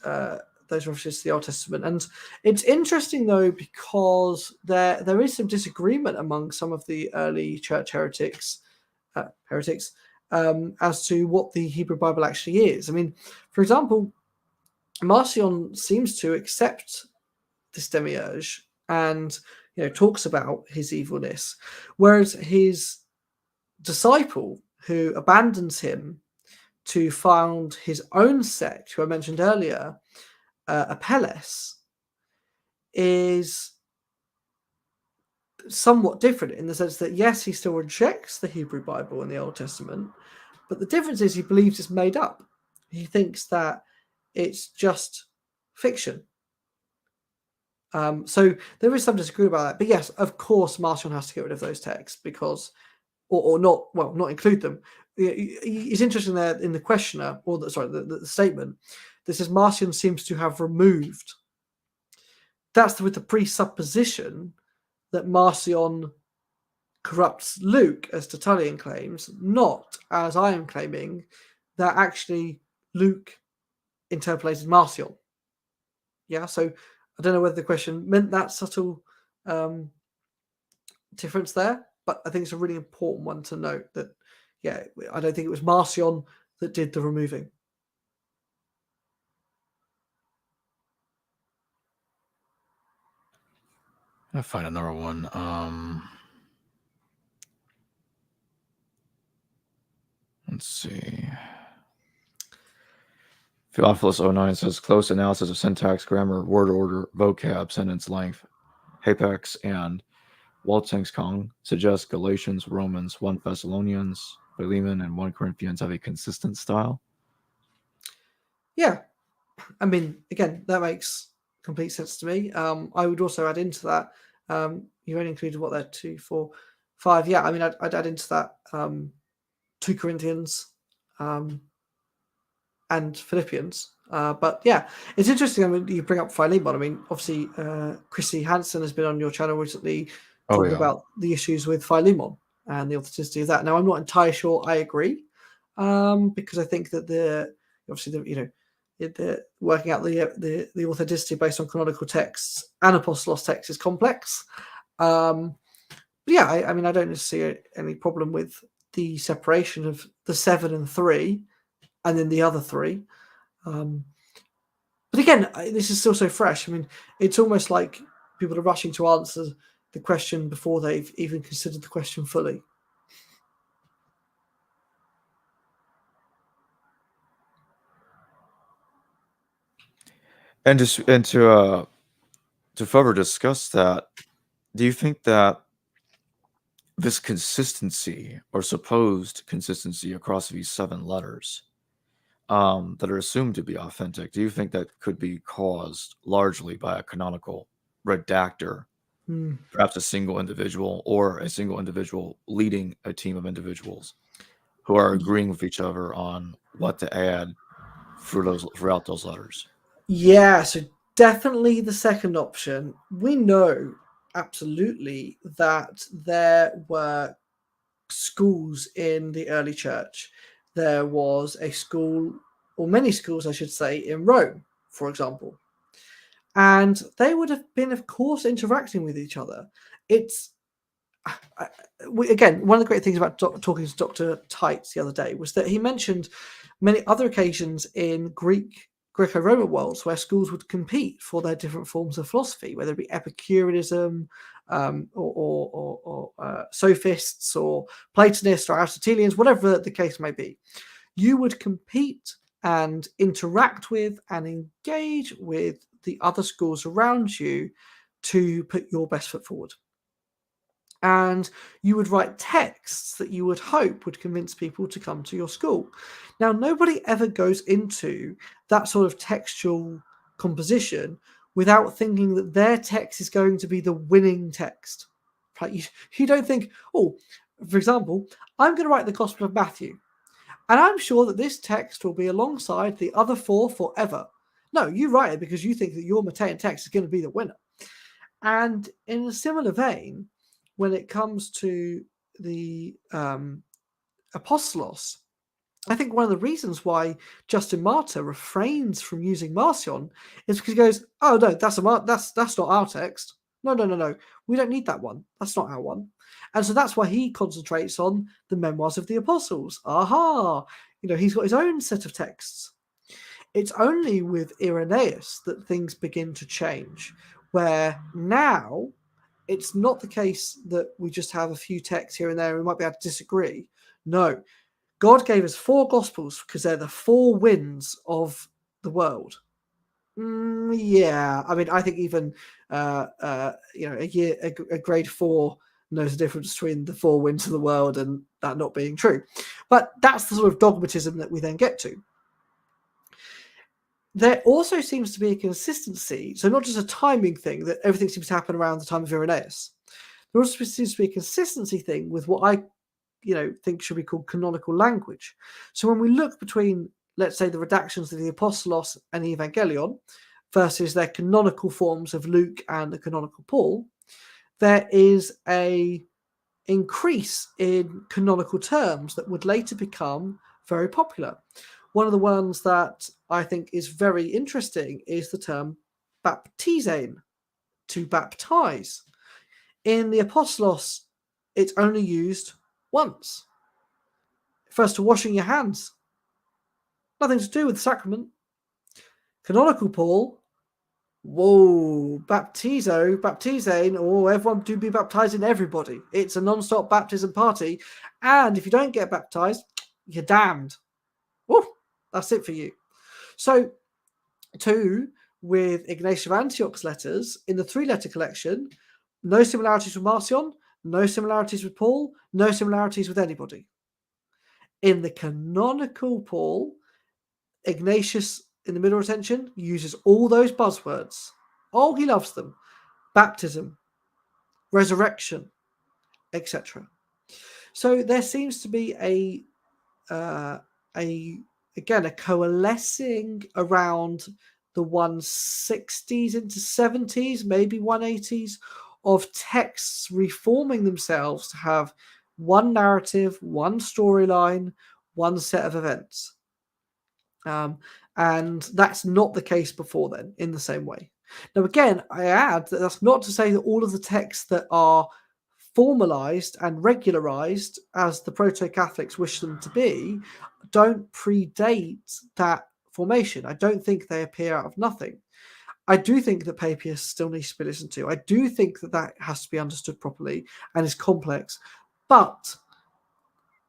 references to the Old Testament. And it's interesting though, because there is some disagreement among some of the early church heretics as to what the Hebrew Bible actually is. I mean, for example, Marcion seems to accept this demiurge and talks about his evilness, whereas his disciple, who abandons him to found his own sect, who I mentioned earlier, Apelles, is somewhat different in the sense that, yes, he still rejects the Hebrew Bible and the Old Testament, but the difference is he believes it's made up. He thinks that it's just fiction. So there is some disagreement about that. But yes, of course, Marcion has to get rid of those texts because, or not include them. It's interesting there in the questioner, or the statement that says Marcion seems to have removed. That's with the presupposition that Marcion corrupts Luke, as Tertullian claims, not as I am claiming that actually Luke interpolated Marcion. Yeah, so I don't know whether the question meant that subtle difference there, but I think it's a really important one to note that, yeah, I don't think it was Marcion that did the removing. I'll find another one. Let's see. Theophilus 09 says, close analysis of syntax, grammar, word order, vocab, sentence length, hapax, and Waltzingskong suggests Galatians, Romans, 1 Thessalonians, Philemon, and 1 Corinthians have a consistent style. Yeah, I mean, again, that makes complete sense to me. I would also add into that, you only included what there, 2, 4, 5. Yeah, I mean, I'd add into that 2 Corinthians and Philippians. But yeah, it's interesting. I mean, you bring up Philemon. I mean, obviously, Chrissy Hansen has been on your channel recently talking about the issues with Philemon and the authenticity of that. Now, I'm not entirely sure I agree, because I think that the working out the authenticity based on canonical texts and apostolos texts is complex. But yeah, I mean, I don't see any problem with the separation of the 7 and 3, and then the other 3. But again, this is still so fresh. I mean, it's almost like people are rushing to answer the question before they've even considered the question fully. And to to further discuss that, do you think that this consistency or supposed consistency across these 7 letters that are assumed to be authentic, do you think that could be caused largely by a canonical redactor, perhaps a single individual or a single individual leading a team of individuals who are agreeing with each other on what to add throughout those letters? Yeah, so definitely the second option. We know absolutely that there were schools in the early church. There was a school, or many schools, I should say, in Rome, for example. And they would have been, of course, interacting with each other. It's again, one of the great things about talking to Dr. Tights the other day was that he mentioned many other occasions in Greco-Roman worlds where schools would compete for their different forms of philosophy, whether it be Epicureanism or sophists or Platonists or Aristotelians, whatever the case may be. You would compete and interact with and engage with the other schools around you to put your best foot forward. And you would write texts that you would hope would convince people to come to your school. Now, nobody ever goes into that sort of textual composition without thinking that their text is going to be the winning text. Right? You don't think, oh, for example, I'm going to write the Gospel of Matthew, and I'm sure that this text will be alongside the other 4 forever. No, you write it because you think that your Matthean text is going to be the winner. And in a similar vein, when it comes to the Apostolos, I think one of the reasons why Justin Martyr refrains from using Marcion is because he goes, "Oh no, that's not our text. No. We don't need that one. That's not our one." And so that's why he concentrates on the Memoirs of the Apostles. Aha! He's got his own set of texts. It's only with Irenaeus that things begin to change, where now it's not the case that we just have a few texts here and there and we might be able to disagree. No, God gave us 4 Gospels because they're the 4 winds of the world. Yeah, I mean, I think even a grade 4 knows the difference between the 4 winds of the world and that not being true. But that's the sort of dogmatism that we then get to. There also seems to be a consistency, so not just a timing thing that everything seems to happen around the time of Irenaeus. There also seems to be a consistency thing with what I think should be called canonical language. So when we look between, let's say, the redactions of the Apostolos and the Evangelion versus their canonical forms of Luke and the canonical Paul, there is a increase in canonical terms that would later become very popular. One of the ones that I think is very interesting is the term baptizein, to baptize. In the Apostolos, it's only used once. First, to washing your hands. Nothing to do with the sacrament. Canonical Paul, whoa, baptizein, everyone do be baptizing everybody. It's a non-stop baptism party. And if you don't get baptized, you're damned. Oh, that's it for you. So, too, with Ignatius of Antioch's letters, in the 3-letter collection, no similarities with Marcion, no similarities with Paul, no similarities with anybody. In the canonical Paul, Ignatius, in the middle retention, uses all those buzzwords. Oh, he loves them. Baptism, resurrection, etc. So there seems to be a coalescing around the 160s into 70s, maybe 180s, of texts reforming themselves to have one narrative, one storyline, one set of events. And that's not the case before then in the same way. Now, again, I add that that's not to say that all of the texts that are formalized and regularized as the proto-Catholics wish them to be don't predate that formation. I don't think they appear out of nothing. I do think that Papias still needs to be listened to. I do think that that has to be understood properly and is complex. But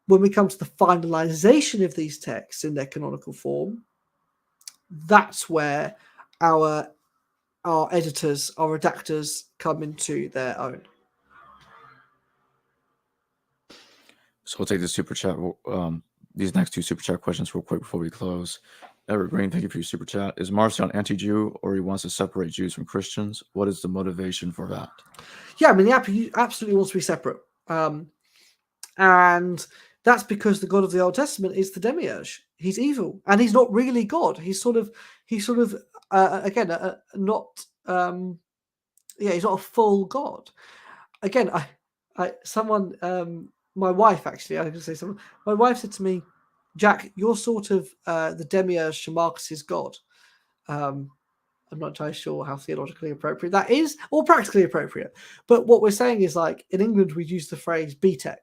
when we come to the finalization of these texts in their canonical form, that's where our our editors, our redactors come into their own. So we'll take the super chat. These next two super chat questions real quick before we close. Edward Green, thank you for your super chat. Is Marcion anti-Jew, or he wants to separate Jews from Christians? What is the motivation for that? Yeah, I mean, he absolutely wants to be separate. And that's because the God of the Old Testament is the demiurge. He's evil, and he's not really God. He's sort of again not he's not a full God. Again, my wife actually, I was going to say someone. My wife said to me, "Jack, you're sort of the demiurge to Marcus's God." I'm not entirely sure how theologically appropriate that is, or practically appropriate. But what we're saying is, like, in England, we use the phrase BTEC.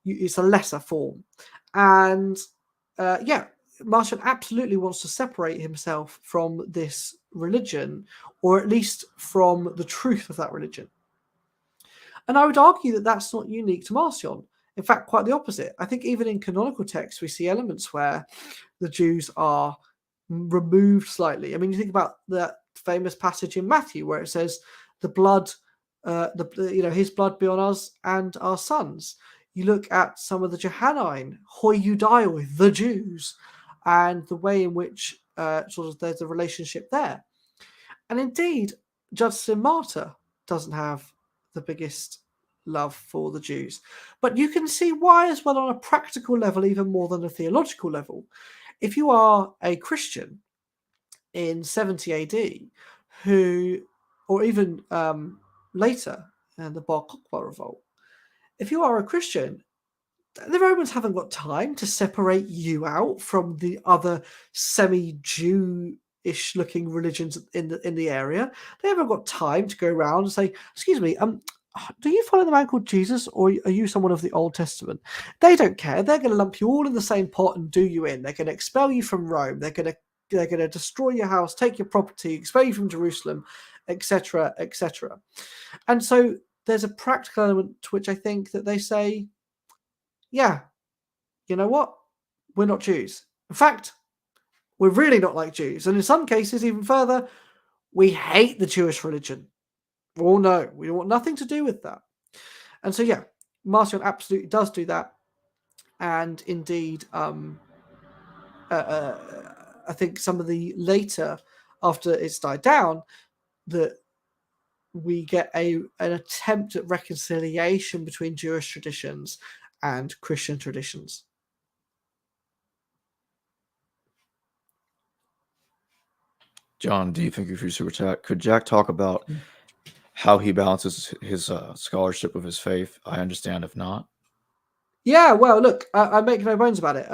It's a lesser form. And Marcion absolutely wants to separate himself from this religion, or at least from the truth of that religion. And I would argue that that's not unique to Marcion. In fact, quite the opposite. I think even in canonical texts, we see elements where the Jews are removed slightly. I mean, you think about that famous passage in Matthew where it says, "The blood, his blood be on us and our sons." You look at some of the Johannine, hoi Judaioi, the Jews, and the way in which sort of there's a relationship there. And indeed, Judson Martyr doesn't have the biggest love for the Jews. But you can see why as well on a practical level, even more than a theological level. If you are a Christian in 70 AD or even later in the Bar Kokhba revolt, if you are a Christian, the Romans haven't got time to separate you out from the other semi-Jewish looking religions in the area. They haven't got time to go around and say, "Excuse me, do you follow the man called Jesus, or are you someone of the Old Testament?" They don't care. They're going to lump you all in the same pot and do you in. They're going to expel you from Rome. They're going to destroy your house, take your property, expel you from Jerusalem, etc., etc. And so there's a practical element to which I think that they say, yeah, you know what? We're not Jews. In fact, we're really not like Jews. And in some cases, even further, we hate the Jewish religion. Oh no, we want nothing to do with that. And so, yeah, Marcion absolutely does do that. And indeed, I think some of the later, after it's died down, that we get an attempt at reconciliation between Jewish traditions and Christian traditions. John D, thank you for your super chat. Could Jack talk about how he balances his scholarship with his faith? I understand if not. Yeah, well, look, I make no bones about it.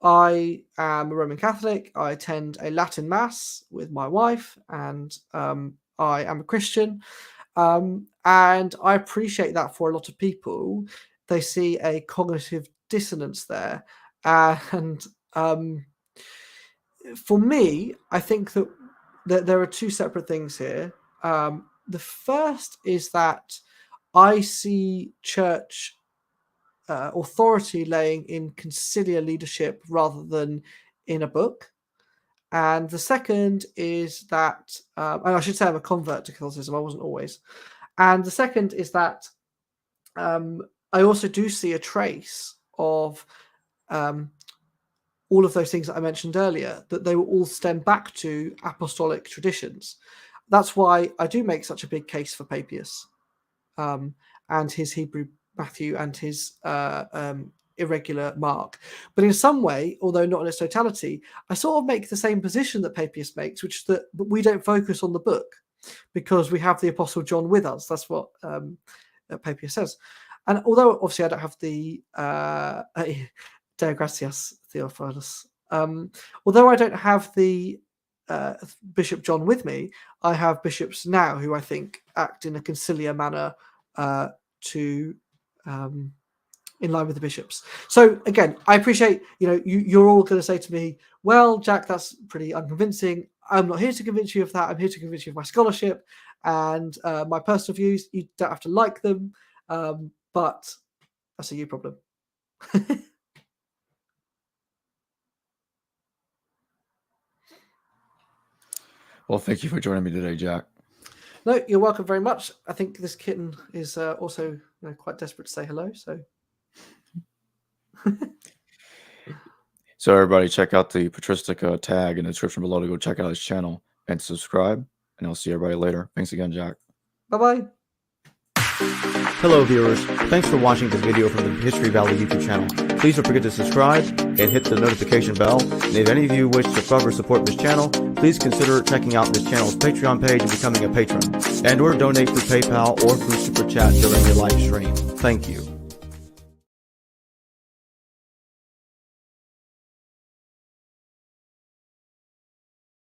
I am a Roman Catholic. I attend a Latin Mass with my wife, and I am a Christian. And I appreciate that for a lot of people. They see a cognitive dissonance there. And for me, I think that there are two separate things here. The first is that I see church authority laying in conciliar leadership rather than in a book. And the second is that, and I should say I'm a convert to Catholicism, I wasn't always. And the second is that I also do see a trace of all of those things that I mentioned earlier, that they will all stem back to apostolic traditions. That's why I do make such a big case for Papias and his Hebrew Matthew and his irregular Mark. But in some way, although not in its totality, I sort of make the same position that Papias makes, which is that we don't focus on the book because we have the Apostle John with us. That's what Papias says. And although obviously I don't have the Deo gratias Theophilus, although I don't have the Bishop John with me, I have bishops now who I think act in a conciliar manner to in line with the bishops. So again, I appreciate, you're all going to say to me, "Well, Jack, that's pretty unconvincing." I'm not here to convince you of that. I'm here to convince you of my scholarship and my personal views. You don't have to like them, but that's a you problem. Well, thank you for joining me today, Jack. No, you're welcome very much. I think this kitten is also quite desperate to say hello. So, So everybody, check out the Patristica tag in the description below to go check out his channel and subscribe. And I'll see everybody later. Thanks again, Jack. Bye-bye. Hello viewers, thanks for watching this video from the History Valley YouTube channel. Please don't forget to subscribe and hit the notification bell. And if any of you wish to further support this channel, please consider checking out this channel's Patreon page and becoming a patron. And or donate through PayPal or through Super Chat during your live stream. Thank you.